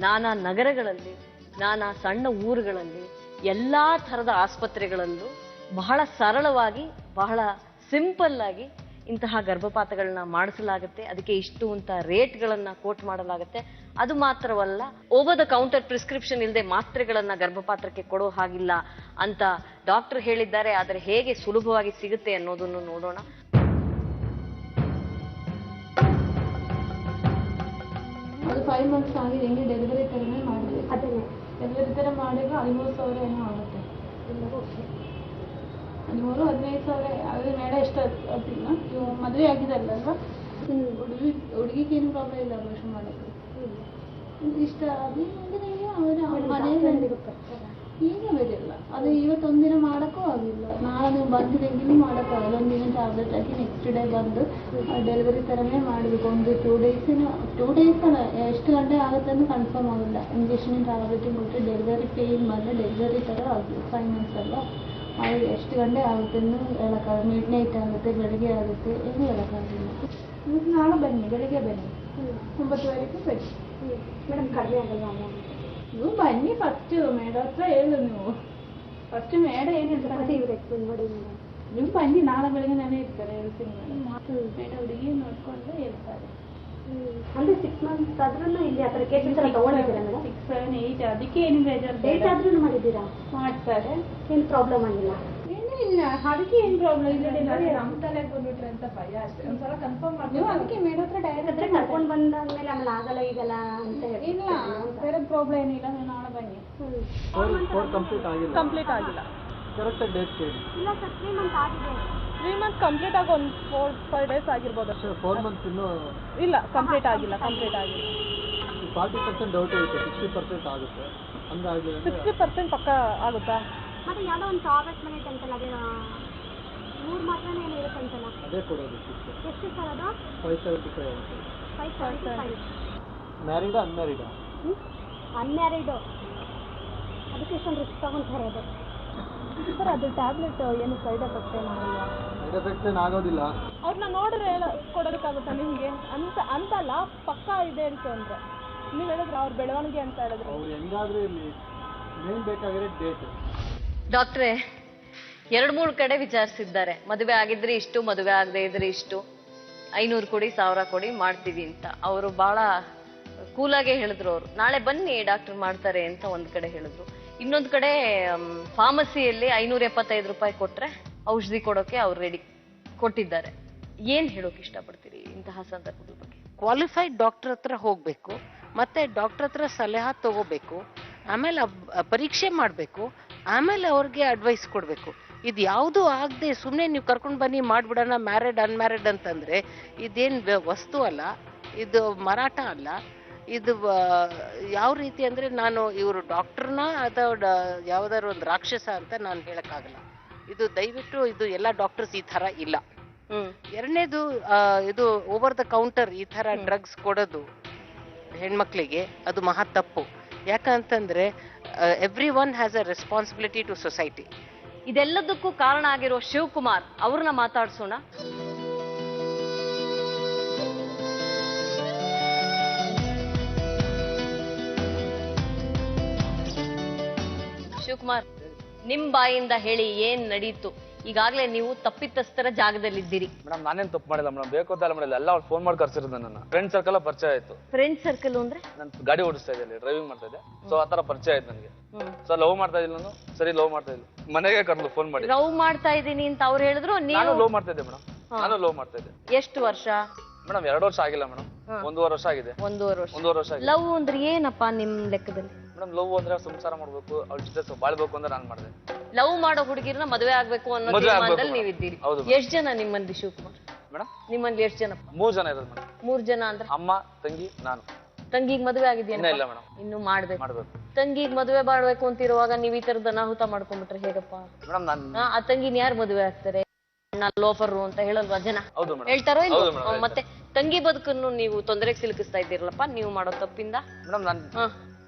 ನಾನಾ ನಗರಗಳಲ್ಲಿ, ನಾನಾ ಸಣ್ಣ ಊರುಗಳಲ್ಲಿ, ಎಲ್ಲಾ ತರದ ಆಸ್ಪತ್ರೆಗಳಲ್ಲೂ ಬಹಳ ಸರಳವಾಗಿ, ಬಹಳ ಸಿಂಪಲ್ ಆಗಿ ಇಂತಹ ಗರ್ಭಪಾತಗಳನ್ನ ಮಾಡಿಸಲಾಗುತ್ತೆ, ಅದಕ್ಕೆ ಇಷ್ಟು ಅಂತ ರೇಟ್ಗಳನ್ನ ಕೋಟ್ ಮಾಡಲಾಗುತ್ತೆ. ಅದು ಮಾತ್ರವಲ್ಲ, ಓವರ್ ದ ಕೌಂಟರ್ ಪ್ರಿಸ್ಕ್ರಿಪ್ಷನ್ ಇಲ್ಲದೆ ಮಾತ್ರೆಗಳನ್ನ ಗರ್ಭಪಾತಕ್ಕೆ ಕೊಡೋ ಹಾಗಿಲ್ಲ ಅಂತ ಡಾಕ್ಟರ್ ಹೇಳಿದ್ದಾರೆ. ಆದರೆ ಹೇಗೆ ಸುಲಭವಾಗಿ ಸಿಗುತ್ತೆ ಅನ್ನೋದನ್ನು ನೋಡೋಣ. ಅದು 5 months ಆಗಿದೆ, ಹೆಂಗೆ ಡೆಲಿವರಿ ಥರನೇ ಮಾಡಿದೆ. ಅದೇ ಡೆಲಿವರಿ ಥರ ಮಾಡಿದ್ರೆ 50,000 ಏನೋ ಆಗುತ್ತೆ. 15,000 ಆದರೆ ಮೇಡ ಎಷ್ಟು ಅದಿಲ್ಲ. ನೀವು ಮದುವೆ ಆಗಿದಲ್ಲಲ್ವಾ, ಹುಡುಗಿಗೆ ಏನು ಪ್ರಾಬ್ಲಮ್ ಇಲ್ಲ ಅಬಾರ್ಷನ್ ಮಾಡೋಕ್ಕೆ. ಇಷ್ಟ ಅದು ಅವರ ಮನೆಯಲ್ಲಿ ಏನೂ ಬರಿಲ್ಲ. ಅದು ಇವತ್ತೊಂದಿನ ಮಾಡೋಕ್ಕೂ ಆಗಿಲ್ಲ. ನಾಳೆ ನೀವು ಬಂದಿರಂಗಿನೂ ಮಾಡೋಕ್ಕಾಗಲ್ಲ. ಒಂದಿನ ಟ್ಯಾಬ್ಲೆಟ್ ಹಾಕಿ ನೆಕ್ಸ್ಟ್ ಡೇ ಬಂದು ಡೆಲಿವರಿ ಥರನೇ ಮಾಡಬೇಕು. ಒಂದು 2 days ಅಲ್ಲ, ಎಷ್ಟು ಗಂಟೆ ಆಗುತ್ತೆ ಅಂತ ಕನ್ಫರ್ಮ್ ಆಗಿಲ್ಲ. ಇಂಜೆಕ್ಷನ್ ಟ್ಯಾಬ್ಲೆಟ್ ಕೊಟ್ಟರೆ ಡೆಲಿವರಿ ಪೇಯ್ನ್ ಬಂದರೆ ಡೆಲಿವರಿ ಥರ ಆಗುತ್ತೆ. 5 months ಅಲ್ಲ, ಅದು ಎಷ್ಟು ಗಂಟೆ ಆಗುತ್ತೆ ಅನ್ನೋ ಹೇಳೋಕ್ಕಾಗಲ್ಲ. ಮಿಡ್ ನೈಟ್ ಆಗುತ್ತೆ, ಬೆಳಗ್ಗೆ ಆಗುತ್ತೆ, ಏನೂ ಹೇಳೋಕ್ಕಾಗಿಲ್ಲ. ನಾಳೆ ಬನ್ನಿ, ಬೆಳಗ್ಗೆ ಬನ್ನಿ, 9:30 ಬನ್ನಿ. ಮೇಡಮ್ ಕಡಿಮೆ ಆಗಲ್ಲ ಅಮೌಂಟ್? ನೀವು ಬನ್ನಿ, ಫಸ್ಟ್ ಮೇಡ ಹತ್ರ ಹೇಳು. ನೀವು ಫಸ್ಟ್ ಮೇಡ ಏನು ಹೇಳ್ತಾರೆ ಇವ್ರು ಎಕ್ಸ್ಪ್ಲೇನ್ ಮಾಡಿ ಮೇಡಮ್. ನೀವು ಬನ್ನಿ, ನಾಳೆ ಬೆಳಗ್ಗೆ ನಾನೇ ಇರ್ತಾರೆ, ಹೇಳ್ತೀನಿ ಮೇಡಮ್. ಮೇಡ ಹುಡುಗಿ ನೋಡ್ಕೊಂಡು ಹೇಳ್ತಾರೆ. ಅಂದ್ರೆ 6 months ಆದ್ರೂ ಇಲ್ಲಿ ಆ ಥರ ಕೇಸಸ್ ಎಲ್ಲ ತಗೊಂಡಿದ್ದೀರಾ ಮೇಡಮ್? 6, 7, 8 ಅದಕ್ಕೆ ಏನು ಬೇಜಾರು. ಡೇಟ್ ಆದ್ರೂ ಮಾಡಿದ್ದೀರಾ? ಮಾಡ್ತಾರೆ, ಏನು ಪ್ರಾಬ್ಲಮ್ ಆಗಿಲ್ಲ? ಏನೂ ಇಲ್ಲ, ಅದಕ್ಕೆ ಏನು ಪ್ರಾಬ್ಲಮ್ ಇಲ್ಲ. ನಮ್ಮ ತಲೆಗೆ ಬಂದ್ಬಿಟ್ರೆ ಅಂತ ಭಯ ಅಷ್ಟೇ. ಒಂದ್ಸಲ ಕನ್ಫರ್ಮ್ ಮಾಡಿ ನೀವು ಅದಕ್ಕೆ ಮೇಡ ಹತ್ರ ಡೈರೆಕ್ಟ್ ಕರ್ಕೊಂಡು ಬಂದಾದ್ಮೇಲೆ ಆಮೇಲೆ ಆಗಲ್ಲ ಈಗಲ್ಲ ಅಂತ ಹೇಳಿ. ಇಲ್ಲ, ಬೇರೆ ಪ್ರಾಬ್ಲಮ್ ಏನಿಲ್ಲ. ನೀವು ನಾಳೆ ಬನ್ನಿ. ಕಂಪ್ಲೀಟ್ ಆಗಿಲ್ಲ. ಕರೆಕ್ಟಾಗಿ ಡೇಟ್ ಕೇಳಿ. ಇಲ್ಲ ಸರ್, 3 months ಆಗಿದೆ. 3 months ಕಂಪ್ಲೀಟ್ ಆಗಿ ಒಂದು 4-5 days ಆಗಿರ್ಬೋದು ಅಷ್ಟೇ. 4 months ಇನ್ನೂ ಇಲ್ಲ, ಕಂಪ್ಲೀಟ್ ಆಗಿಲ್ಲ. 40% ಡೌಟ್ ಇರುತ್ತೆ, 60% ಆಗುತ್ತೆ. ಹಂಗಾಗಿ 60% ಪಕ್ಕ ಆಗುತ್ತಾ? ಮತ್ತೆ ಯಾವುದೋ ಒಂದು ಟಾಬ್ಲೆಟ್ ಮನೆ ಅಂತಲ್ಲ, ಅದೇ 3 ಮಾತ್ರನೇ ಏನು ಇರುತ್ತೆ ಅಂತಲ್ಲ, ಅದೇ ಕೊಡೋದು. ಎಷ್ಟು ಸರ್ ಅದು? 575 ಆಗುತ್ತೆ. 575. ಮ್ಯಾರಿಡಾ ಅನ್ಮ್ಯಾರಿಡಾ? ಅನ್ಮ್ಯಾರಿಡು. ಅದಕ್ಕೆ ಎಷ್ಟೊಂದು ರಿಸ್ಕ್ ತಗೊಂತಾರೆ ಅದು. ಸರ್, ಅದು ಟ್ಯಾಬ್ಲೆಟ್ ಏನು ಸೈಡ್ ಎಫೆಕ್ಟ್ ಏನಾಗಲ್ಲ? ಸೈಡ್ ಎಫೆಕ್ಟ್ ಏನು ಆಗೋದಿಲ್ಲ. ಅವ್ರನ್ನ ನೋಡ್ರೆ ಕೊಡೋದಕ್ಕಾಗುತ್ತಾ ನಿಮಗೆ ಅಂತಲ್ಲ, ಪಕ್ಕ ಇದೆ ಅಂತ ಅಂದ್ರೆ ನೀವು ಹೇಳಿದ್ರೆ ಅವ್ರ ಬೆಳವಣಿಗೆ ಅಂತ ಹೇಳಿದ್ರೆ ಅವ್ರು ಹೆಂಗಾದ್ರೂ ಇಲ್ಲಿ ಮೇನ್ ಬೇಕಾಗಿರೋ ಡೇಟ್. ಡಾಕ್ಟ್ರೇ, 2-3 ಕಡೆ ವಿಚಾರಿಸಿದ್ದಾರೆ. ಮದುವೆ ಆಗಿದ್ರೆ ಇಷ್ಟು, ಮದುವೆ ಆಗದೆ ಇದ್ರೆ ಇಷ್ಟು, 500 ಕೊಡಿ, 1000 ಕೊಡಿ, ಮಾಡ್ತೀವಿ ಅಂತ. ಅವರು ಬಹಳ ಕೂಲಾಗೆ ಹೇಳಿದ್ರು. ಅವರು ನಾಳೆ ಬನ್ನಿ ಡಾಕ್ಟರ್ ಮಾಡ್ತಾರೆ ಅಂತ ಒಂದ್ ಕಡೆ ಹೇಳಿದ್ರು. ಇನ್ನೊಂದು ಕಡೆ ಫಾರ್ಮಸಿಯಲ್ಲಿ 575 ರೂಪಾಯಿ ಕೊಟ್ರೆ ಔಷಧಿ ಕೊಡೋಕೆ ಅವ್ರು ರೆಡಿ ಕೊಟ್ಟಿದ್ದಾರೆ. ಏನ್ ಹೇಳೋಕೆ ಇಷ್ಟಪಡ್ತೀರಿ ಇಂತಹ ಸಂದರ್ಭದ ಬಗ್ಗೆ? ಕ್ವಾಲಿಫೈಡ್ ಡಾಕ್ಟರ್ ಹತ್ರ ಹೋಗ್ಬೇಕು, ಮತ್ತೆ ಡಾಕ್ಟರ್ ಹತ್ರ ಸಲಹೆ ತಗೋಬೇಕು, ಆಮೇಲೆ ಪರೀಕ್ಷೆ ಮಾಡಬೇಕು, ಆಮೇಲೆ ಅವ್ರಿಗೆ ಅಡ್ವೈಸ್ ಕೊಡಬೇಕು. ಇದು ಯಾವುದು ಆಗದೆ ಸುಮ್ಮನೆ ನೀವು ಕರ್ಕೊಂಡು ಬನ್ನಿ ಮಾಡ್ಬಿಡೋಣ ಮ್ಯಾರಿಡ್ ಅನ್ಮ್ಯಾರಿಡ್ ಅಂತಂದ್ರೆ ಇದೇನು ವಸ್ತು ಅಲ್ಲ, ಇದು ಮಾರಾಟ ಅಲ್ಲ. ಇದು ಯಾವ ರೀತಿ ಅಂದ್ರೆ ನಾನು ಇವರು ಡಾಕ್ಟರ್ನ ಅಥವಾ ಯಾವ್ದಾದ್ರು ಒಂದು ರಾಕ್ಷಸ ಅಂತ ನಾನು ಹೇಳಕ್ಕಾಗಲ್ಲ. ಇದು ದಯವಿಟ್ಟು ಇದು ಎಲ್ಲ ಡಾಕ್ಟರ್ಸ್ ಈ ತರ ಇಲ್ಲ. ಎರಡನೇದು, ಇದು ಓವರ್ ದ ಕೌಂಟರ್ ಈ ತರ ಡ್ರಗ್ಸ್ ಕೊಡೋದು ಹೆಣ್ಮಕ್ಳಿಗೆ ಅದು ಮಹಾ ತಪ್ಪು. ಯಾಕಂತಂದ್ರೆ everyone has a responsibility to society. ಇದೆಲ್ಲದಕ್ಕೂ ಕಾರಣ ಆಗಿರೋ ಶಿವಕುಮಾರ್ ಅವ್ರನ್ನ ಮಾತಾಡ್ಸೋಣ. ಶಿವಕುಮಾರ್, ನಿಮ್ ಬಾಯಿಂದ ಹೇಳಿ ಏನ್ ನಡೀತು? ಈಗಾಗಲೇ ನೀವು ತಪ್ಪಿತಸ್ಥರ ಜಾಗದಲ್ಲಿದ್ದೀರಿ. ಮೇಡಮ್, ನಾನೇನ್ ತಪ್ಪು ಮಾಡಿಲ್ಲ ಮೇಡಮ್, ಬೇಕು ಅಂತ ಮಾಡಿಲ್ಲ. ಎಲ್ಲ ಅವ್ರು ಫೋನ್ ಮಾಡಿ ಕರ್ಸಿರೋದು. ನನ್ನ ಫ್ರೆಂಡ್ ಸರ್ಕಲ್ ಪರಿಚಯ ಆಯ್ತು. ಫ್ರೆಂಡ್ ಸರ್ಕಲ್ ಅಂದ್ರೆ ನಾನು ಗಾಡಿ ಓಡಿಸ್ತಾ ಇದ್ದೆ, ಡ್ರೈವಿಂಗ್ ಮಾಡ್ತಾ ಇದ್ದೆ. ಸೊ ಆತರ ಪರಿಚಯ ಆಯ್ತು ನನಗೆ. ಸೊ ಲವ್ ಮಾಡ್ತಾ ಇದ್ದಿಲ್ಲ ನಾನು. ಸರಿ, ಲವ್ ಮಾಡ್ತಾ ಇದ್ದೆ. ಮನೆಗೆ ಕರ್ಲು ಫೋನ್ ಮಾಡಿ ಲವ್ ಮಾಡ್ತಾ ಇದ್ದೀನಿ ಅಂತ ಅವ್ರು ಹೇಳಿದ್ರು. ನಾನು ಲವ್ ಮಾಡ್ತಾ ಇದ್ದೆ ಮೇಡಮ್. ನಾನು ಲವ್ ಮಾಡ್ತಾ ಇದ್ದೆ. ಎಷ್ಟು ವರ್ಷ? ಮೇಡಮ್ 2 ವರ್ಷ ಆಗಿಲ್ಲ ಮೇಡಮ್, 1.5 ವರ್ಷ ಆಗಿದೆ. 1.5 ವರ್ಷ. ಲವ್ ಅಂದ್ರೆ ಏನಪ್ಪಾ ನಿಮ್ ಲೆಕ್ಕದಲ್ಲಿ? ಮೇಡಮ್, ಲವ್ ಅಂದ್ರೆ ಸಂಸಾರ ಮಾಡ್ಬೇಕು, ಅವ್ರ ಜೊತೆ ಬಾಳ್ಬೇಕು ಅಂತ ನಾನು ಮಾಡಿದೆ. ಲವ್ ಮಾಡೋ ಹುಡುಗಿರನ್ನ ಮದುವೆ ಆಗ್ಬೇಕು ಅನ್ನೋ ತೀರ್ಮಾನದಲ್ಲಿ ನೀವಿದ್ದೀರಿ. ಎಷ್ಟು ಜನ ನಿಮ್ಮಲ್ಲಿ ಶಿವಕುಮಾರ್? ಮೇಡಮ್, ನಿಮ್ಮಲ್ಲಿ ಎಷ್ಟು ಜನ? 3 ಜನ ಇರೋದು ಮೇಡಮ್. 3 ಜನ ಅಂದ್ರೆ ಅಮ್ಮ, ತಂಗಿ, ನಾನು. ತಂಗಿಗ್ ಮದುವೆ ಆಗಿದೆಯಾ? ಇಲ್ಲ ಮೇಡಮ್, ಇನ್ನು ಮಾಡ್ಬೇಕು. ತಂಗಿಗ್ ಮದುವೆ ಮಾಡ್ಬೇಕು ಅಂತಿರುವಾಗ ನೀವ್ ಈ ತರದ ಅನಾಹುತ ಮಾಡ್ಕೊಂಡ್ಬಿಟ್ರೆ ಹೇಗಪ್ಪ ಮೇಡಮ್? ಆ ತಂಗಿನ ಯಾರು ಮದುವೆ ಆಗ್ತಾರೆ? ಲೋಫರು ಅಂತ ಹೇಳಲ್ವಾ ಜನ? ಹೇಳ್ತಾರೋ ಇಲ್ಲ? ಮತ್ತೆ ತಂಗಿ ಬದುಕನ್ನು ನೀವು ತೊಂದರೆಗೆ ಸಿಲುಕಿಸ್ತಾ ಇದ್ದೀರಲ್ಲಪ್ಪ ನೀವು ಮಾಡೋ ತಪ್ಪಿಂದ. ಮೇಡಮ್,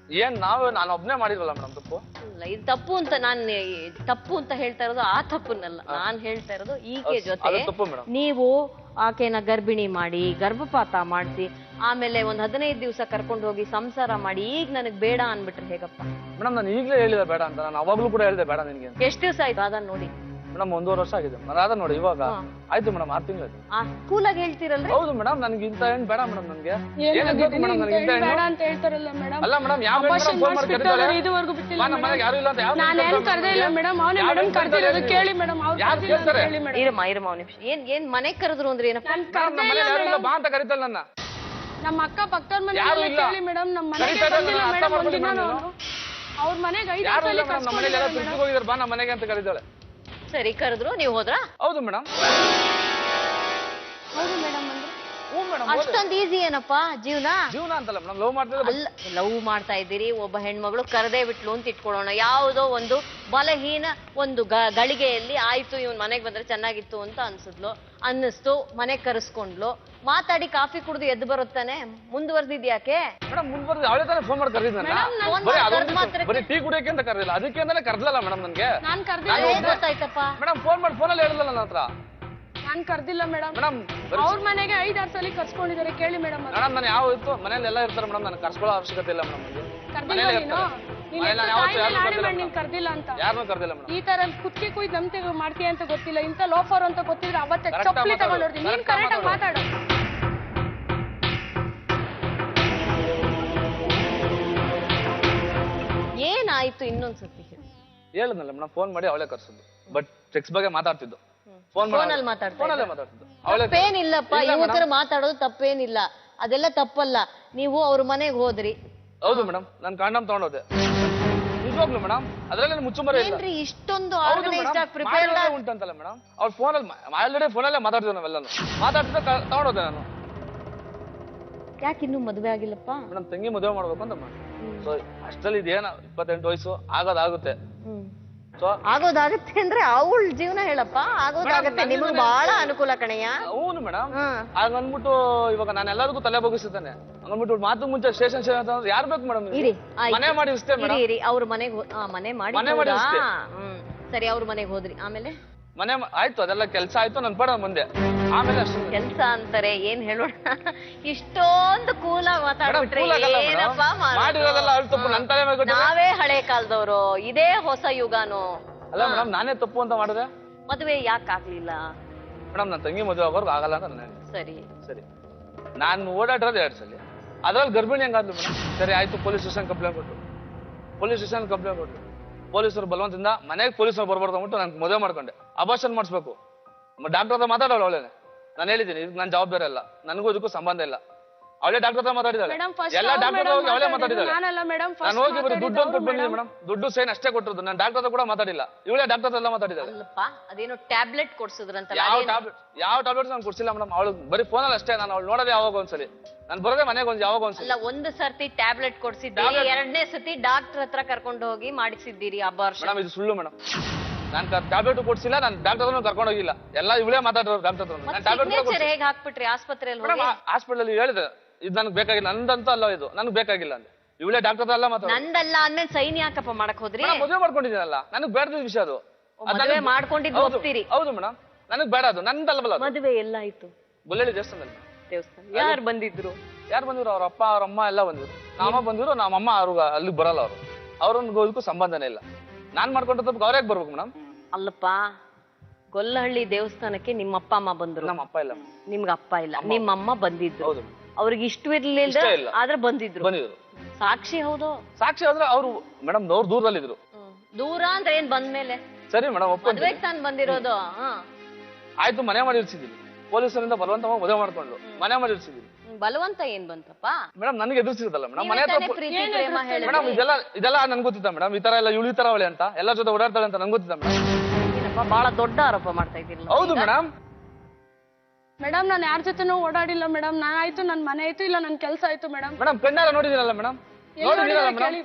ನಾನು ಒಬ್ನೇ ಮಾಡಿರಲ್ಲ ಮೇಡಮ್ ತಪ್ಪು. ಇದು ತಪ್ಪು ಅಂತ ತಪ್ಪು ಅಂತ ಹೇಳ್ತಾ ಇರೋದು ಆ ತಪ್ಪನ್ನಲ್ಲ. ನಾನ್ ಹೇಳ್ತಾ ಇರೋದು ಈಕೆ ಜೊತೆ ನೀವು ಆಕೆನ ಗರ್ಭಿಣಿ ಮಾಡಿ ಗರ್ಭಪಾತ ಮಾಡಿಸಿ ಆಮೇಲೆ ಒಂದ್ 15 ದಿವಸ ಕರ್ಕೊಂಡು ಹೋಗಿ ಸಂಸಾರ ಮಾಡಿ ಈಗ ನನಗ್ ಬೇಡ ಅನ್ಬಿಟ್ರೆ ಹೇಗಪ್ಪ? ಮೇಡಮ್, ನಾನು ಈಗಲೇ ಹೇಳಿದೆ ಬೇಡ ಅಂತ. ನಾನು ಅವಾಗ್ಲೂ ಕೂಡ ಹೇಳಿದೆ ಬೇಡ ನಿನ್ಗೆ. ಎಷ್ಟು ದಿವಸ ಆಯ್ತು ಅದನ್ನ ನೋಡಿ? ಮೇಡಮ್ 1.5 ವರ್ಷ ಆಗಿದೆ. ಅದಾದ ನೋಡಿ ಇವಾಗ ಆಯ್ತು ಮೇಡಮ್ 6 ತಿಂಗಳು ಕೂಲಾಗಿ ಹೇಳ್ತೀರಲ್ರಿ? ಹೌದು ಮೇಡಮ್, ನನಗೆ ಇಂತ ಹೆಣ್ಣು ಬೇಡ ಮೇಡಮ್. ನನಗೆ ಮೇಡಮ್ ನನಗೆ ಬೇಡ ಅಂತ ಹೇಳ್ತಾರಲ್ಲ ಮೇಡಮ್. ಅಲ್ಲ ಮೇಡಮ್, ಯಾವ ಫೋನ್ ಮಾಡಿ ಕರೀತಾರೆ? ಇದುವರೆಗೂ ಬಿಟ್ಟಿಲ್ಲ. ನಮ್ಮ ಮನೆಗೆ ಯಾರು ಇಲ್ಲ ಅಂತ ಯಾವ ನಾನು ಏನು ಕರೆದೇ ಇಲ್ಲ ಮೇಡಮ್. ಅವನೇ ಮೇಡಮ್ ಕರೆದಿರೋದು. ಕೇಳಿ ಮೇಡಮ್, ಅವ್ರು ಯಾರು ಕೇಳ್ತಾರೆ? ಇರಮ್ಮ ಒಂದು ನಿಮಿಷ. ಏನ್ ಮನೆಗೆ ಕರೆದ್ರು ಅಂದ್ರೆ ಏನಪ್ಪ? ನಮ್ಮ ಮನೆಗೆ ಯಾರು ಇಲ್ಲ ಬಾ ಅಂತ ಕರೀತಲ್ಲ ನನ್ನ. ನಮ್ಮ ಅಕ್ಕ ಪಕ್ಕದ ಮನೆಯಲ್ಲಿ ಕೇಳಿ ಮೇಡಮ್. ನಮ್ಮ ಮನೆಗೆ ಬಂದಿಲ್ಲ ಮೇಡಮ್ ಒಂದಿನ. ಅವ್ರ ಮನೆಗೆ 5 ಯಾರು ಇಲ್ಲ ಮೇಡಮ್. ನಮ್ಮ ಮನೆಗೆ ಎಲ್ಲ ತಿಳ್ಕೊಂಡು ಹೋಗಿದ್ದಾರೆ, ಬಾ ನಮ್ಮ ಮನೆಗೆ ಅಂತ ಕರೀತಾಳೆ. ಸರಿ, ಕರೆದ್ರು, ನೀವು ಹೋದ್ರಾ? ಹೌದು ಮೇಡಮ್. ಹೌದು ಮೇಡಮ್. ಅಷ್ಟೊಂದು ಈಸಿ ಏನಪ್ಪಾ ಜೀವನ ಅಂತಲ್ಲ ಮೇಡಮ್. ಲವ್ ಮಾಡ್ತಿದ್ರೆ ಅಲ್ಲ, ಲವ್ ಮಾಡ್ತಾ ಇದ್ದೀರಿ, ಒಬ್ಬ ಹೆಣ್ಮಗಳು ಕರೆದೇ ಬಿಟ್ಲು ಅಂತ ಇಟ್ಕೊಳ್ಳೋಣ. ಯಾವುದೋ ಒಂದು ಬಲಹೀನ ಒಂದು ಗಳಿಗೆಯಲ್ಲಿ ಆಯ್ತು ಇವನ್ ಮನೆಗೆ ಬಂದ್ರೆ ಚೆನ್ನಾಗಿತ್ತು ಅಂತ ಅನ್ನಿಸ್ತು, ಮನೆಗೆ ಕರೆಸ್ಕೊಂಡ್ಲು, ಮಾತಾಡಿ ಕಾಫಿ ಕುಡ್ದು ಎದ್ದು ಬರುತ್ತಾನೆ. ಮುಂದುವರೆದಿದ್ಯಾಕೆ ಮೇಡಮ್? ಮುಂದುವರೆದು ಅವಳೇ ತಾನೇ ಫೋನ್ ಮಾಡಿ ಕರೆದಿದ್ದ. ಬರೀ ಟೀ ಕುಡಿಯೋಕೆ ಅಂತ ಕರೆದಿಲ್ಲ, ಅದಕ್ಕೆ ಅಂತಾನೆ ಕರ್ದಲ್ಲ ಮೇಡಮ್ ನನಗೆ. ಗೊತ್ತಾಯ್ತಪ್ಪ ಮೇಡಮ್. ಫೋನ್ ಮಾಡಿ ಫೋನಲ್ಲಿ ಹೇಳಿಲ್ಲ ನನ್ನ ಹತ್ರ. ನಾನ್ ಕರ್ದಿಲ್ಲ ಮೇಡಮ್. ಮೇಡಮ್ ಅವ್ರ ಮನೆಗೆ 5-6 ಸಲ ಕರ್ಸ್ಕೊಂಡಿದ್ದಾರೆ. ಕೇಳಿ ಮೇಡಮ್. ಮೇಡಮ್ ನಾನು ಯಾವ ಇತ್ತು ಮನೇಲಿ ಎಲ್ಲ ಇರ್ತಾರೆ ಮೇಡಮ್. ನಾನು ಕರ್ಸ್ಕೊಳ್ಳೋ ಅವಶ್ಯಕತೆ ಇಲ್ಲ ಮೇಡಮ್. ಕರ್ದಿಲ್ಲ ಅಂತ ಯಾರನ್ನೂ ಕರ್ದಿಲ್ಲ ಮೇಡಮ್. ಈ ತರ ಕುತ್ತಿ ಕುಯ್ದು ನಮ್ತೆ ಮಾಡ್ತೀಯ ಅಂತ ಗೊತ್ತಿಲ್ಲ. ಇಂತ ಲೋಫರ್ ಅಂತ ಗೊತ್ತಿದ್ರೆ ಅವತ್ತೆ ಚಪ್ಪಲಿ ತಗೊಂಡೋಡ್ತೀನಿ. ನೀನ್ ಕರೆಕ್ಟ್ ಆಗಿ ಮಾತಾಡು. ಏನಾಯ್ತು ಇನ್ನೊಂದ್ಸತಿ ಹೇಳಿದ್ನಲ್ಲ ಮೇಡಮ್. ಫೋನ್ ಮಾಡಿ ಅವಳೇ ಕರ್ಸಿದ್ದು. ಬಟ್ ಸೆಕ್ಸ್ ಬಗ್ಗೆ ಮಾತಾಡ್ತಿದ್ದು. ಫೋನಲ್ಲಿ ಮಾತಾಡ್ತಿದ್ದು. ತಪ್ಪೇನಿಲ್ಲಪ್ಪ, ಯುವಕರು ಮಾತಾಡೋದು ತಪ್ಪೇನಿಲ್ಲ, ಅದೆಲ್ಲ ತಪ್ಪಲ್ಲ. ನೀವು ಅವ್ರ ಮನೆಗೆ ಹೋದ್ರಿ. ಹೌದು ಮೇಡಮ್, ನಾನು ಕಾಂಡಮ್ ತಗೊಂಡೋದೆ. ನಿಜವಾಗ್ಲು ಮೇಡಮ್, ಅದ್ರಲ್ಲಿ ಮುಚ್ಚುಮರೆ ಏನ್ರಿ ಇಷ್ಟೊಂದು ಆರ್ಗನೈಸ್ಡ್ ಆಗಿ ಪ್ರಿಪೇರ್ಡ್ ಉಂಟಂತಲ್ಲ ಮೇಡಮ್. ಅವ್ರ ಫೋನಲ್ಲಿ ಆಲ್ರೆಡಿ ಫೋನಲ್ಲೇ ಮಾತಾಡ್ತೀವಿ ನಾವೆಲ್ಲನೂ. ಮಾತಾಡ್ತಿದ್ದ ತಗೊಂಡೋದೆ ನಾನು. ಯಾಕೆ ಇನ್ನೂ ಮದುವೆ ಆಗಿಲ್ಲಪ್ಪ? ಮೇಡಮ್ ತಂಗಿ ಮದುವೆ ಮಾಡ್ಬೇಕು ಅಂತ. ಸೊ ಅಷ್ಟರಲ್ಲಿ ಇದೇನ 28 ವಯಸ್ಸು ಆಗೋದಾಗುತ್ತೆ. ಆಗೋದಾಗುತ್ತೆ ಅಂದ್ರೆ ಅವಳ ಜೀವನ ಹೇಳಪ್ಪ. ಆಗೋದಾಗತ್ತೆ, ನಿಮ್ಗೆ ಬಹಳ ಅನುಕೂಲ ಕಣಯ್ಯ. ಹೌದು ಮೇಡಮ್. ಹಂಗನ್ಬಿಟ್ಟು ಇವಾಗ ನಾನು ಎಲ್ಲರಿಗೂ ತಲೆ ಬಗ್ಗಿಸುತ್ತಾನೆ. ಹಂಗನ್ಬಿಟ್ಟು ಮಾತು ಮುಂಚೆ ಸ್ಟೇಷನ್ ಯಾರು ಬೇಕು ಮೇಡಮ್? ಮನೆ ಮಾಡಿ ಇಷ್ಟೇ ಮೇಡಮ್. ಅವ್ರ ಮನೆಗೆ ಮನೆ ಮಾಡಿ. ಸರಿ, ಅವ್ರ ಮನೆಗೆ ಹೋದ್ರಿ, ಆಮೇಲೆ ಮನೆ ಆಯ್ತು, ಅದೆಲ್ಲ ಕೆಲಸ ಆಯ್ತು, ನನ್ ಪಡ ಮುಂದೆ. ಆಮೇಲೆ ಕೆಲ್ಸ ಅಂತಾರೆ, ಏನ್ ಹೇಳೋಣ, ಇಷ್ಟೊಂದು ಕೂಲಾಗಿ ಮಾತಾಡ್ಬಿಟ್ರೆ ಏನಪ್ಪಾ ನಾವೇ ಹಳೆ ಕಾಲದವ್ರು, ಇದೇ ಹೊಸ ಯುಗಾನು. ಅಲ್ಲ ಮೇಡಮ್, ನಾನೇ ತಪ್ಪು ಅಂತ ಮಾಡಿದೆ. ಮದುವೆ ಯಾಕೆ ಆಗ್ಲಿಲ್ಲ ಮೇಡಮ್? ನನ್ನ ತಂಗಿ ಮದುವೆ ಆಗೋರ್ಗು ಆಗಲ್ಲ ಅಂತ ನಾನು. ಸರಿ ಸರಿ, ನಾನು ಓಡಾಡಿರೋದು 2 ಸಲ. ಅದ್ರಲ್ಲಿ ಗರ್ಭಿಣಿ ಹೆಂಗಾದ್ಲು ಮೇಡಮ್? ಸರಿ ಆಯ್ತು, ಪೊಲೀಸ್ ಸ್ಟೇಷನ್ ಕಂಪ್ಲೇಂಟ್ ಕೊಟ್ಟು ಪೊಲೀಸರು ಬಲವಂತದಿಂದ ಮನೆಗೆ ಪೊಲೀಸರು ಬರ್ಬಾರ್ದು ಅಂದ್ಬಿಟ್ಟು ನಾನು ಮದುವೆ ಮಾಡ್ಕೊಂಡೆ. ಅಬಾರ್ಷನ್ ಮಾಡಿಸ್ಬೇಕು. ಡಾಕ್ಟರ್ ಹತ್ರ ಮಾತಾಡೋಳು ಅವಳೇನೆ. ನಾನು ಹೇಳಿದ್ದೀನಿ, ಇದು ನನ್ನ ಜವಾಬ್ದಾರಿ ಅಲ್ಲ, ನನಗೂ ಇದಕ್ಕೂ ಸಂಬಂಧ ಇಲ್ಲ. ಅವಳೇ ಡಾಕ್ಟರ್ ಹತ್ರ ಮಾತಾಡಿದಾಳೆ. ಎಲ್ಲ ಡಾಕ್ಟರ್ ಹೋಗಿ ಅವಳೇ ಮಾತಾಡಿದಾಳೆ. ನಾನು ಹೋಗಿ ಬರೀ ದುಡ್ಡು ಅಂತ ಕೊಟ್ಟು ಬಂದಿದ್ದೀನಿ ಮೇಡಮ್. ದುಡ್ಡು ಸೈನ್ ಅಷ್ಟೇ ಕೊಟ್ಟಿರೋದು. ನಾನು ಡಾಕ್ಟರ್ ಹತ್ರ ಕೂಡ ಮಾತಾಡಿಲ್ಲ. ಇವಳೇ ಡಾಕ್ಟರ್ ಹತ್ರ ಎಲ್ಲ ಮಾತಾಡಿದಾಳೆ. ಅದೇನೋ ಟ್ಯಾಬ್ಲೆಟ್ ಕೊಡ್ಸಿದ್ರಂತ. ಯಾವ ಟ್ಯಾಬ್ಲೆಟ್ಸ್ ನಾನು ಕೊಡ್ಸಿಲ್ಲ ಮೇಡಮ್. ಅವಳು ಬರೀ ಫೋನಲ್ಲಿ ಅಷ್ಟೇ. ನಾನು ಅವಳು ನೋಡೋದೇ ಯಾವಾಗ ಒಂದ್ಸಲಿ, ನಾನು ಬರೋದೇ ಮನೆಗೆ ಯಾವಾಗ ಒಂದ್ಸಲ. ಒಂದು ಸರ್ತಿ ಟ್ಯಾಬ್ಲೆಟ್ ಕೊಡ್ಸಿದ್ದೀರಿ, 2ನೇ ಸತಿ ಡಾಕ್ಟರ್ ಹತ್ರ ಕರ್ಕೊಂಡು ಹೋಗಿ ಮಾಡಿಸಿದ್ದೀರಿ ಅಬಾರ್ಷನ್. ಮೇಡಮ್ ಇದು ಸುಳ್ಳು ಮೇಡಮ್. ನಾನು ಟ್ಯಾಬ್ಲೆಟ್ ಕೊಡ್ಸಿಲ್ಲ, ನಾನು ಡಾಕ್ಟರ್ ಹತ್ರ ಕರ್ಕೊಂಡು ಹೋಗಿಲ್ಲ. ಎಲ್ಲ ಇವಳೇ ಮಾತಾಡೋರು ಡಾಕ್ಟರ್ ಹತ್ರ. ನಾನು ಟ್ಯಾಬ್ಲೆಟ್ ಹೇಗೆ ಹಾಕ್ಬಿಟ್ರಿ ಆಸ್ಪತ್ರೆಯಲ್ಲಿ? ಹಾಸ್ಪಿಟಲ್ ಹೇಳಿದೆ, ಇದು ನನಗೆ ಬೇಕಾಗಿಲ್ಲ, ನಂದಂತ ಅಲ್ಲ, ಇದು ನನಗೆ ಬೇಕಾಗಿಲ್ಲ ಅಂತ. ಇವಳೇ ಡಾಕ್ಟರ್ ಹತ್ರ ಎಲ್ಲ ಮಾತಾಡ. ನಂದಲ್ಲ ಅಂದ್ಮೇಲೆ ಸೈನ್ ಯಾಕಪ್ಪ ಮಾಡಕ್ ಹೋದ್ರಿ? ಮದುವೆ ಮಾಡ್ಕೊಂಡಿದ್ದೀನಲ್ಲ, ನನಗೆ ಬೇಡದ ವಿಷಯ ಅದು. ಮದುವೆ ಮಾಡ್ಕೊಂಡಿದ್ದು ಹೋಗ್ತೀರಿ? ಹೌದು ಮೇಡಮ್, ನನಗೆ ಬೇಡ ಅದು, ನಂದಲ್ಲ. ಮದುವೆ ಎಲ್ಲ ಆಯ್ತು? ಬೊಲ್ಲೆಳ್ಳಿ ದೇವಸ್ಥಾನದಲ್ಲಿ. ಯಾರು ಬಂದಿದ್ರು? ಅವ್ರ ಅಪ್ಪ ಅವ್ರ ಅಮ್ಮ ಎಲ್ಲ ಬಂದಿದ್ರು. ನಮ್ಮ ಬಂದಿದ್ರು, ನಮ್ಮ ಅಮ್ಮ ಅವ್ರಿಗೆ ಅಲ್ಲಿಗೆ ಬರಲ್ಲ. ಅವ್ರೊಂದು ಇದಕ್ಕೂ ಸಂಬಂಧನೇ ಇಲ್ಲ. ನಾನ್ ಮಾಡ್ಕೊಂಡ ತಪ್ಪ ಅವ್ರ್ಯಾಕೆ ಬರ್ಬೇಕು ಮೇಡಮ್? ಅಲ್ಲಪ್ಪ, ಗೊಲ್ಲಹಳ್ಳಿ ದೇವಸ್ಥಾನಕ್ಕೆ ನಿಮ್ಮ ಅಪ್ಪ ಅಮ್ಮ ಬಂದ್ರು? ನಮ್ಮ ಅಪ್ಪ ಇಲ್ಲ. ನಿಮ್ಗೆ ಅಪ್ಪ ಇಲ್ಲ, ನಿಮ್ಮ ಅಮ್ಮ ಬಂದಿದ್ರು. ಹೌದು. ಅವ್ರಿಗೆ ಇಷ್ಟವಿರ್ಲಿಲ್ಲ, ಆದ್ರೆ ಬಂದಿದ್ರು. ಸಾಕ್ಷಿ? ಹೌದು, ಸಾಕ್ಷಿ ಆದ್ರೆ ಅವ್ರು ಮೇಡಮ್ ಅವ್ರು ದೂರದಲ್ಲಿದ್ರು. ದೂರ ಅಂದ್ರೆ ಏನ್ ಬಂದ್ಮೇಲೆ? ಸರಿ ಮೇಡಮ್, ಮದ್ವೆಗೆ ತಾನು ಬಂದಿರೋದು. ಆಯ್ತು, ಮನೆ ಮಾಡಿ ಇರ್ಸಿದೀನಿ. ಪೊಲೀಸರಿಂದ ಬಲವಂತ ಮದುವೆ ಮಾಡ್ಕೊಂಡು ಮನೆ ಮಾಡಿ ಇರ್ಸಿದೀನಿ. ಬಲವಂತ ಏನ್ ಬಂತಪ್ಪ ಮೇಡಮ್? ನನಗೆ ಎದುರಿಸಿದಲ್ಲ ಮೇಡಮ್. ಮನೆ ಮೇಡಮ್ ಇದೆಲ್ಲ ನನ್ಗೆ ಗೊತ್ತಿತ್ತ ಮೇಡಮ್. ಈ ತರ ಎಲ್ಲ ಇವಳು ಈ ತರ ಅವಳೆ ಅಂತ ಎಲ್ಲರ ಜೊತೆ ಓಡಾಡ್ತಾಳೆ ಅಂತ ನಂಗೆ ಗೊತ್ತಿತ್ತ ಮೇಡಮ್. ಬಹಳ ದೊಡ್ಡ ಆರೋಪ ಮಾಡ್ತಾ ಇದ್ದೀರಿ. ಹೌದು ಮೇಡಮ್. ಮೇಡಮ್ ನಾನು ಯಾರ ಜೊತೆನೂ ಓಡಾಡಿಲ್ಲ ಮೇಡಮ್. ನಾನು ಆಯ್ತು, ನನ್ನ ಮನೆ ಆಯ್ತು, ಇಲ್ಲ ನನ್ನ ಕೆಲಸ ಆಯ್ತು ಮೇಡಮ್. ಮೇಡಮ್ ಕಣ್ಣಾರ ನೋಡಿದಿರಲ್ಲ ಮೇಡಮ್? ನೋಡಿದಿರಲ್ಲ ಮೇಡಮ್?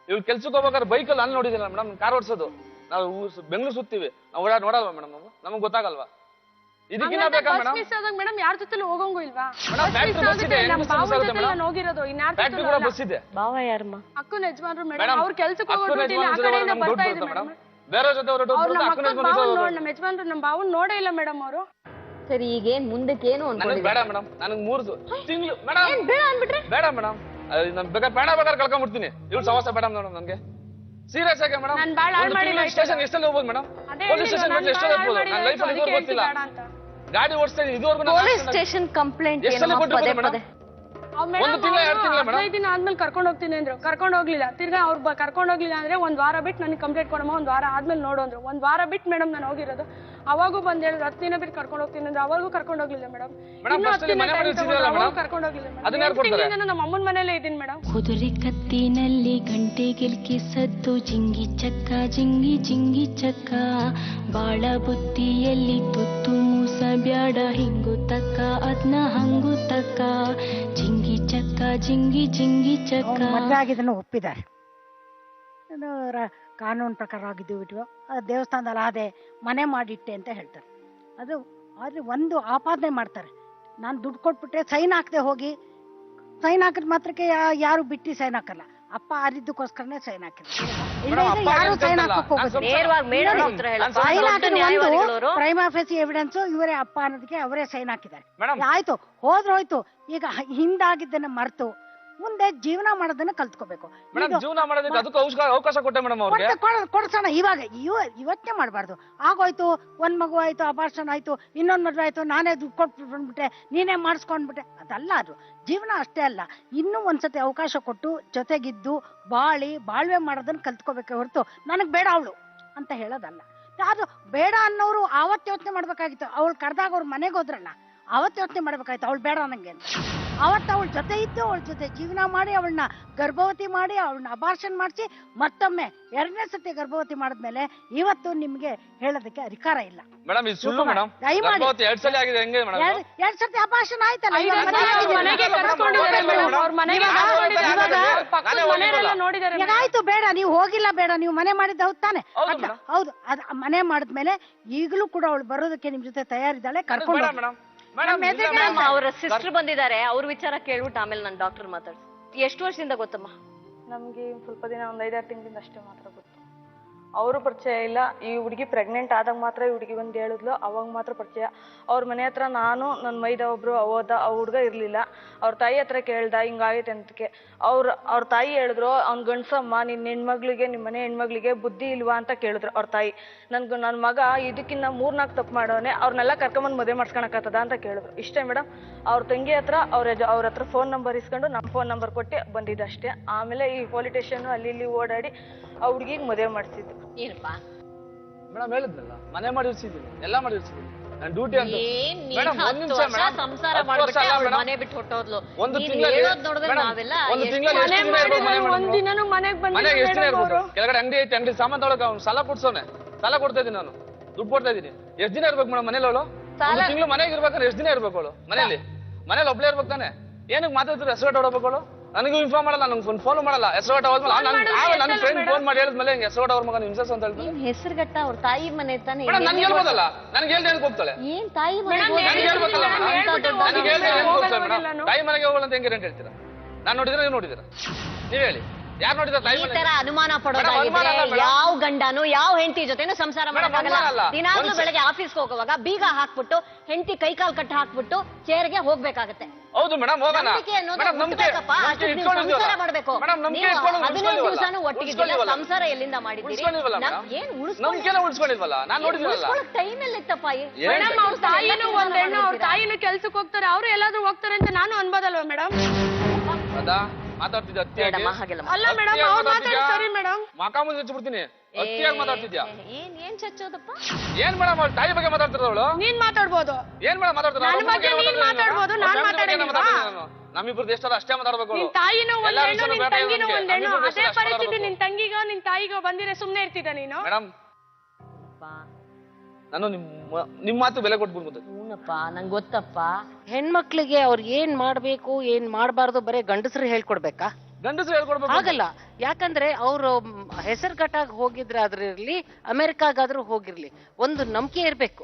ಇವ್ಳು ಕೆಲ್ಸಕ್ಕೆ ಹೋಗ್ಬೇಕಾದ್ರೆ ಬೈಕಲ್ಲಿ ನಾನು ನೋಡಿದಿಲ್ಲ ಮೇಡಮ್. ಕಾರ್ ಓಡಿಸೋದು ನಾವು ಬೆಂಗಳೂರು ಸುತ್ತೀವಿ, ನಾವು ನೋಡಲ್ವಾ ಮೇಡಮ್? ನಮಗೆ ಗೊತ್ತಾಗಲ್ವಾ? ಇದಕ್ಕಿನ್ನ ಬೇಕಾ ಮೇಡಮ್? ಮೇಡಮ್ ಯಾರ ಜೊತೆ ಹೋಗಂಗೂ ಇಲ್ವಾ? ಹೋಗಿರೋದು ಬಸ್ ಇದೆ. ಬಾವ ಯಾರಮ್ಮ? ಅಕ್ಕನ ಯಜಮಾನ್ರು ಮೇಡಮ್. ಅವ್ರ ಕೆಲ್ಸಕ್ಕೆ ಹೋಗೋದು ಬರ್ತಾ ಇದ್ರು ಮೇಡಮ್. ಬೇರೆ ಜೊತೆ ನಮ್ಮ ಯಜಮಾನ್ರು ನಮ್ಮ ಬಾವನ್ ನೋಡೇ ಇಲ್ಲ ಮೇಡಮ್ ಅವರು. ಸರಿ, ಈಗೇನ್ ಮುಂದಕ್ಕೆ ಏನು ನನಗೆ ಬೇಡ ಮೇಡಮ್. ನನಗೆ 3 ತಿಂಗಳು ಮೇಡಮ್ ಬೇಡ ಮೇಡಮ್. ನನ್ ಬೇಕಾದ್ರೆ ಬೇಡ ಬೇಕಾದ್ರೆ ಕಳ್ಕೊಂಡ್ಬಿಡ್ತೀನಿ. ಇವ್ಳು ಸವಾಸ ಬೇಡ ಮೇಡಮ್. ನನಗೆ ಸೀರಿಯಸ್ ಆಗಿ ಮೇಡಮ್ ನಾನು ಬಾಳ ಹಾಳು ಮಾಡಿಲ್ಲ ಸ್ಟೇಷನ್ ಎಷ್ಟಲ್ಲಿ ಹೋಗ್ಬೋದು ಮೇಡಮ್ ಪೊಲೀಸ್ ಸ್ಟೇಷನ್ ಬಂದು ಎಷ್ಟಲ್ಲಿ ಹೋಗ್ಬೋದು ನನ್ನ ಲೈಫಲ್ಲಿ ಇದುವರೆಗೂ ಗೊತ್ತಿಲ್ಲ ಗಾಡಿ ಓಡಿಸ್ತಾ ಇದ್ದೀನಿ ಇದುವರೆಗೂ ಪೊಲೀಸ್ ಸ್ಟೇಷನ್ ಕಂಪ್ಲೇಂಟ್ ಎಷ್ಟಲ್ಲಿ ಕೊಟ್ಟಿರ್ಬೋದು ಮೇಡಮ್ ಒಂದು ತಿಂಗಳ 2 ತಿಂಗಳ ಮೇಡಮ್ 15 ದಿನ ಆದ್ಮೇಲೆ ಕರ್ಕೊಂಡು ಹೋಗ್ತೀನಿ ಅಂದ್ರು ಕರ್ಕೊಂಡು ಹೋಗ್ಲಿಲ್ಲ ತಿರ್ಗಾ ಅವ್ರು ಕರ್ಕೊಂಡು ಹೋಗ್ಲಿಲ್ಲ ಅಂದ್ರೆ 1 ವಾರ ಬಿಟ್ಟು ನನಗೆ ಕಂಪ್ಲೇಂಟ್ ಕೊಡಮ್ಮ 1 ವಾರ ಆದ್ಮೇಲೆ ನೋಡು ಅಂದ್ರು 1 ವಾರ ಬಿಟ್ಟು ಮೇಡಮ್ ನಾನು ಹೋಗಿರೋದು ಅವಾಗೂ ಬಂದ್ ಹೇಳಿದ್ರು 10 ದಿನ ಬಿಟ್ಟು ಕರ್ಕೊಂಡು ಹೋಗ್ತೀನಿ ಅಂದ್ರೆ ಅವಾಗೂ ಕರ್ಕೊಂಡು ಹೋಗ್ಲಿಲ್ಲ ಮೇಡಮ್ ಕರ್ಕೊಂಡು ಹೋಗ್ಲಿಲ್ಲ ನಮ್ಮ ಅಮ್ಮನ ಮನೇಲೆ ಇದ್ದೀನಿ ಮೇಡಮ್ ಕುದುರೆ ಕತ್ತಿನಲ್ಲಿ ಗಂಟೆ ಗಿಲ್ಕಿ ಸದ್ದು ಜಿಂಗಿ ಚಕ್ಕ ಜಿಂಗಿ ಜಿಂಗಿ ಚಕ್ಕ ಬಾಳ ಬುತ್ತಿಯಲ್ಲಿ ತುತ್ತು ಮೂಸ ಬ್ಯಾಡ ಹಿಂಗು ತಕ್ಕ ಅದ್ನ ಹಂಗು ತಕ್ಕ ಜಿಂಗಿ ಚಕ್ಕ ಜಿಂಗಿ ಜಿಂಗಿ ಚಕ್ಕ ಮದುವೆ ಆಗಿದ್ದನ್ನು ಒಪ್ಪಿದ್ದಾರೆ ಕಾನೂನು ಪ್ರಕಾರ ಆಗಿದ್ದು ಬಿಟ್ಟು ದೇವಸ್ಥಾನದಲ್ಲಿ ಅದೇ ಮನೆ ಮಾಡಿಟ್ಟೆ ಅಂತ ಹೇಳ್ತಾರೆ ಅದು ಆದ್ರೆ ಒಂದು ಆಪಾದನೆ ಮಾಡ್ತಾರೆ ನಾನು ದುಡ್ಡು ಕೊಟ್ಬಿಟ್ರೆ ಸೈನ್ ಹಾಕದೆ ಹೋಗಿ ಸೈನ್ ಹಾಕಿದ ಮಾತ್ರಕ್ಕೆ ಯಾರು ಬಿಟ್ಟು ಸೈನ್ ಹಾಕಲ್ಲ ಅಪ್ಪ ಆರಿದ್ದಕ್ಕೋಸ್ಕರನೇ ಸೈನ್ ಹಾಕಿದ್ರು ಯಾರು ಸೈನ್ ಹಾಕಕ್ ಹೋಗೋದು ಪ್ರೈಮಾ ಫೇಸಿ ಎವಿಡೆನ್ಸ್ ಇವರೇ ಅಪ್ಪ ಅನ್ನೋದಕ್ಕೆ ಅವರೇ ಸೈನ್ ಹಾಕಿದ್ದಾರೆ ಆಯ್ತು ಹೋಯ್ತು ಈಗ ಹಿಂದಾಗಿದ್ದನ್ನ ಮರೆತು ಮುಂದೆ ಜೀವನ ಮಾಡೋದನ್ನ ಕಲ್ತ್ಕೋಬೇಕು ಕೊಡ್ಸೋಣ ಇವತ್ತೇ ಮಾಡಬಾರ್ದು ಆಗೋಯ್ತು ಒಂದ್ ಮಗು ಆಯ್ತು ಅಪಾರ್ಷನ್ ಆಯ್ತು ಇನ್ನೊಂದ್ ಮದುವೆ ಆಯ್ತು ನಾನೇ ದುಡ್ಡು ಕೊಟ್ಟು ಬಂದ್ಬಿಟ್ಟೆ ನೀನೇ ಮಾಡಿಸ್ಕೊಂಡ್ಬಿಟ್ಟೆ ಅದಲ್ಲ ಅದು ಜೀವನ ಅಷ್ಟೇ ಅಲ್ಲ ಇನ್ನೂ ಒಂದ್ಸತಿ ಅವಕಾಶ ಕೊಟ್ಟು ಜೊತೆಗಿದ್ದು ಬಾಳ್ವೆ ಮಾಡೋದನ್ನ ಕಲ್ತ್ಕೋಬೇಕೆ ಹೊರತು ನನಗ್ ಬೇಡ ಅವಳು ಅಂತ ಹೇಳೋದಲ್ಲ ಅದು ಬೇಡ ಅನ್ನೋರು ಆವತ್ತು ಯೋಚನೆ ಮಾಡ್ಬೇಕಾಗಿತ್ತು ಅವಳು ಕರೆದಾಗ ಅವ್ರ ಮನೆಗೆ ಹೋದ್ರಲ್ಲ ಅವತ್ತು ಯೋಚನೆ ಮಾಡ್ಬೇಕಾಯ್ತು ಅವಳು ಬೇಡ ನಂಗೆ ಅಂತ ಅವತ್ತು ಅವಳ ಜೊತೆ ಇದ್ದು ಅವಳ ಜೊತೆ ಜೀವನ ಮಾಡಿ ಅವಳನ್ನ ಗರ್ಭವತಿ ಮಾಡಿ ಅವಳನ್ನ ಅಬಾರ್ಷನ್ ಮಾಡಿಸಿ ಮತ್ತೊಮ್ಮೆ 2ನೇ ಸತಿ ಗರ್ಭವತಿ ಮಾಡಿದ್ಮೇಲೆ ಇವತ್ತು ನಿಮ್ಗೆ ಹೇಳೋದಕ್ಕೆ ಅಧಿಕಾರ ಇಲ್ಲ ಮೇಡಮ್ ಇದು ಸುಳ್ಳು ಮೇಡಮ್ ಗರ್ಭವತಿ 2 ಸಲ ಆಗಿದೆ ಹೆಂಗೆ ಮೇಡಮ್ 2 ಸತಿ ಅಬಾರ್ಷನ್ ಆಯ್ತಲ್ಲ ಆಯ್ತು ಬೇಡ ನೀವು ಹೋಗಿಲ್ಲ ಬೇಡ ನೀವು ಮನೆ ಮಾಡಿದ್ದು ಹೌದು ತಾನೆ ಹೌದು ಅದ್ ಮನೆ ಮಾಡಿದ್ಮೇಲೆ ಈಗಲೂ ಕೂಡ ಅವಳು ಬರೋದಕ್ಕೆ ನಿಮ್ ಜೊತೆ ತಯಾರಿದ್ದಾಳೆ ಕರ್ಕೊಂಡು ಅವರ ಸಿಸ್ಟರ್ ಬಂದಿದ್ದಾರೆ ಅವ್ರ ವಿಚಾರ ಕೇಳ್ಬಿಟ್ಟು ಆಮೇಲೆ ನಾನು ಡಾಕ್ಟರ್ ಮಾತಾಡ್ತೀನಿ ಎಷ್ಟು ವರ್ಷದಿಂದ ಗೊತ್ತಮ್ಮ ನಮ್ಗೆ ಸ್ವಲ್ಪ ದಿನ 1-5-6 ತಿಂಗಳಿಂದ ಅಷ್ಟೇ ಮಾತ್ರ ಗೊತ್ತು ಅವರು ಪರಿಚಯ ಇಲ್ಲ ಈ ಹುಡುಗಿ ಪ್ರೆಗ್ನೆಂಟ್ ಆದಾಗ ಮಾತ್ರ ಈ ಹುಡುಗಿ ಬಂದು ಹೇಳಿದ್ಲು ಅವಾಗ ಮಾತ್ರ ಪರಿಚಯ ಅವ್ರ ಮನೆ ಹತ್ರ ನಾನು ನನ್ನ ಮೈದ ಒಬ್ರು ಹೋದ ಆ ಹುಡುಗ ಇರ್ಲಿಲ್ಲ ಅವ್ರ ತಾಯಿ ಹತ್ರ ಕೇಳ್ದ ಹಿಂಗಾಗೈತೆ ಅಂತಕ್ಕೆ ಅವ್ರ ತಾಯಿ ಹೇಳಿದ್ರು ಅವ್ನ ಗಂಡ್ಸಮ್ಮ ನಿನ್ನ ಹೆಣ್ಮಗ್ಳಿಗೆ ನಿಮ್ಮ ಮನೆ ಹೆಣ್ಮಗ್ಳಿಗೆ ಬುದ್ಧಿ ಇಲ್ವಾ ಅಂತ ಕೇಳಿದ್ರು ಅವ್ರ ತಾಯಿ ನನ್ನ ಮಗ ಇದಕ್ಕಿನ್ನ 3-4 ತಪ್ಪು ಮಾಡೋನೆ ಅವ್ರನ್ನೆಲ್ಲ ಕರ್ಕೊಂಬಂದು ಮದುವೆ ಮಾಡ್ಸ್ಕೊಳಕತ್ತದ ಅಂತ ಕೇಳಿದ್ರು ಇಷ್ಟೇ ಮೇಡಮ್ ಅವ್ರ ತಂಗಿ ಹತ್ರ ಅವ್ರ ಹತ್ರ ಫೋನ್ ನಂಬರ್ ಇಸ್ಕೊಂಡು ನಮ್ಮ ಫೋನ್ ನಂಬರ್ ಕೊಟ್ಟು ಬಂದಿದ್ದಷ್ಟೇ ಆಮೇಲೆ ಈ ಪೊಲೀಸ್ ಸ್ಟೇಷನ್ ಅಲ್ಲಿ ಇಲ್ಲಿ ಓಡಾಡಿ ಆ ಹುಡುಗಿಗೆ ಮದುವೆ ಮಾಡಿಸಿದ್ದು ಏನಪ್ಪ ಮೇಡಮ್ ಹೇಳಿದ್ನಲ್ಲ ಮನೆ ಮಾಡಿರ್ಸಿದ್ದೀನಿ ಎಲ್ಲ ಮಾಡಿರ್ಸಿದ್ದೀನಿ ನಾನು ಡ್ಯೂಟಿ ಅಂತ ಮೇಡಮ್ ಒಂದ್ ನಿಮಿಷ ಮೇಡಮ್ ಸಂಸಾರ ಮಾಡ್ಬಿಟ್ಟು ಮನೆ ಬಿಟ್ಟು ಹೊರಟೋದ್ಲು ಒಂದು ತಿಂಗಳು ನೋಡಿದ್ರೆ ನಾವೆಲ್ಲ ಒಂದಿನನು ಮನೆಗೆ ಮನೆಗೆ ಎಷ್ಟು ದಿನ ಇರ್ಬೋದು ಕೆಳಗಡೆ ಅಂಗಡಿ ಐತೆ ಅಂಗಡಿ ಸಾಮಾನು ತೊಗೊಳಕ್ಕೆ ಅವ್ನು ಸಾಲ ಕೊಡ್ಸೋನೆ ಸಾಲ ಕೊಡ್ತಾ ಇದೀನಿ ನಾನು ದುಡ್ಡು ಕೊಡ್ತಾ ಇದೀನಿ ಎಷ್ಟು ದಿನ ಇರ್ಬೇಕು ಮೇಡಮ್ ಮನೇಲಿ ಅವಳು ಒಂದು ತಿಂಗಳು ಮನೆಗೆ ಇರ್ಬೇಕಾದ್ರೆ ಎಷ್ಟು ದಿನ ಇರ್ಬೇಕು ಅವಳು ಮನೇಲಿ ಒಬ್ಳೆ ಇರ್ಬೇಕು ತಾನೆ ಏನಕ್ಕೆ ಮಾತಾಡ್ತಿದ್ರು ಹೆಸರು ಹೊಡಬೇಕು ಅವಳು ನನಗೂ ಇನ್ಫಾರ್ಮ್ ಮಾಡಲ್ಲ ನಂಗೆ ಫೋನ್ ಮಾಡಲ್ಲ ಹೆಸರು ಹೋದ್ಮೇಲೆ ನನ್ನ ಫ್ರೆಂಡ್ ಫೋನ್ ಮಾಡಿ ಹೇಳಿದ್ಮೇಲೆ ಹೆಸರು ಅವ್ರ ಮಗ ಹಿಂಸಸ್ ಅಂತ ಹೇಳ್ತಾರೆ ಹೆಸರುಗಟ್ಟ ಅವ್ರ ತಾಯಿ ಮನೆ ತಾನೆ ನನ್ಗೆ ಹೇಳ್ಬೋದಲ್ಲ ನನಗೆ ಹೇಳ್ದೆ ಏನಕ್ಕೆ ಹೋಗ್ತಾಳೆ ಏನ್ ತಾಯಿ ಮನೆ ನನಗೆ ಹೇಳ್ಬೇಕಲ್ಲ ನನಗೆ ಹೇಳ್ದೆ ಏನಕ್ಕೆ ಹೋಗ್ತಾಳೆ ಮೇಡಮ್ ತಾಯಿ ಮನೆಗೆ ಹೋಗಲ್ಲ ಅಂತ ಹೆಂಗೆ ಹೇಳ್ತೀರಾ ನಾನು ನೋಡಿದ್ರೆ ನೀವು ನೋಡಿದ್ದೀರಾ ನೀವ್ ಹೇಳಿ ಯಾರು ನೋಡಿದ್ರೆ ತಾಯಿ ಈ ತರ ಅನುಮಾನ ಪಡೋದಾಗಿದ್ರೆ ಯಾವ ಗಂಡನು ಯಾವ ಹೆಂಡತಿ ಜೊತೆನೂ ಸಂಸಾರ ಮಾಡಕ್ಕಾಗಲ್ಲ ದಿನಾಗ್ಲೂ ಬೆಳಗ್ಗೆ ಆಫೀಸ್ಗೆ ಹೋಗುವಾಗ ಬೀಗ ಹಾಕ್ಬಿಟ್ಟು ಹೆಂಡತಿ ಕೈಕಾಲ್ ಕಟ್ಟ ಹಾಕ್ಬಿಟ್ಟು ಚೇರ್ಗೆ ಹೋಗ್ಬೇಕಾಗತ್ತೆ ಹೌದು ಮೇಡಮ್ ಹೋಗೋಣ ಸಂಸಾರ ಮಾಡ್ಬೇಕು 15 ದಿವಸನೂ ಒಟ್ಟಿಗಿದ್ದಿಲ್ಲ ಸಂಸಾರ ಎಲ್ಲಿಂದ ಮಾಡಿದ್ದೀರಿ ಏನ್ ಉಳಿಸ್ಕೊಂಡಿಲ್ವಲ್ಲ ನಾನು ನೋಡಿದ್ವಲ್ಲ ಟೈಮ್ ಎಲ್ಲಿತ್ತಪ್ಪ ಮೇಡಮ್ ಅವ್ರ ತಾಯಿನೂ ಒಂದ್ ಹೆಣ್ಣು ಅವ್ರ ತಾಯಿನೂ ಕೆಲ್ಸಕ್ಕೆ ಹೋಗ್ತಾರೆ ಅವ್ರು ಎಲ್ಲಾದ್ರೂ ಹೋಗ್ತಾರೆ ಅಂತ ನಾನು ಅನ್ಬೋದಲ್ವಾ ಮೇಡಮ್ ಅದಾ ಮಾತಾಡ್ತಿದ್ದೆ ಅಲ್ಲ ಮೇಡಮ್ ಅವ್ರು ಮಾತಾಡಿ ಸರಿ ಮೇಡಮ್ ಮಾಕಾಮುಂದೆ ಹಚ್ಚಿಬಿಡ್ತೀನಿ ಅತ್ತಿಯಾಗಿ ಮಾತಾಡ್ತಿದ್ಯಾ ಏನ್ ಚಚ್ಚೋದಪ್ಪ ಏನ್ ಮೇಡಮ್ ಅವ್ಳ ತಾಯಿ ಬಗ್ಗೆ ಮಾತಾಡ್ತಿರೋಳು ನೀನ್ ಮಾತಾಡ್ಬೋದು ಏನ್ ಮೇಡಮ್ ಮಾತಾಡ್ತಾರೆ ನನ್ನ ಬಗ್ಗೆ ನೀನ್ ಮಾತಾಡ್ಬೋದು ನಾನ್ ಮಾತಾಡೋದಿಲ್ವಾ ನಮ್ಮಿಬ್ರದ್ದು ಎಷ್ಟಾರ ಅಷ್ಟೇ ಮಾತಾಡ್ಬೇಕು ನಿನ್ ತಾಯಿನೂ ಒಂದ್ ಹೆಣ್ಣು ನಿನ್ ತಂಗಿನೂ ಒಂದ್ ಹೆಣ್ಣು ಅದೇ ಪರಿಸ್ಥಿತಿ ನಿನ್ ತಂಗಿಗೋ ನಿನ್ ತಾಯಿಗೋ ಬಂದಿದ್ರೆ ಸುಮ್ನೆ ಇರ್ತಿದ್ದ ನೀನು ಮೇಡಮ್ ನಾನು ನಿಮ್ ಮಾತು ಬೆಲೆ ಕೊಟ್ಬಿಡ್ಬೋದು ಹೂನಪ್ಪ ನಂಗೆ ಗೊತ್ತಪ್ಪ ಹೆಣ್ಮಕ್ಳಿಗೆ ಅವ್ರು ಏನ್ ಮಾಡ್ಬೇಕು ಏನ್ ಮಾಡ್ಬಾರ್ದು ಬರೀ ಗಂಡಸರು ಹೇಳ್ಕೊಡ್ಬೇಕಾ ಗಂಡಸರು ಹೇಳ್ಕೊಡ್ಬೇಕು ಆಗಲ್ಲ ಯಾಕಂದ್ರೆ ಅವ್ರು ಹೆಸರು ಕಟ್ಟಾಗ ಹೋಗಿದ್ರೆ ಅದ್ರಿರ್ಲಿ ಅಮೆರಿಕಾಗಾದ್ರೂ ಹೋಗಿರ್ಲಿ ಒಂದು ನಂಬಿಕೆ ಇರ್ಬೇಕು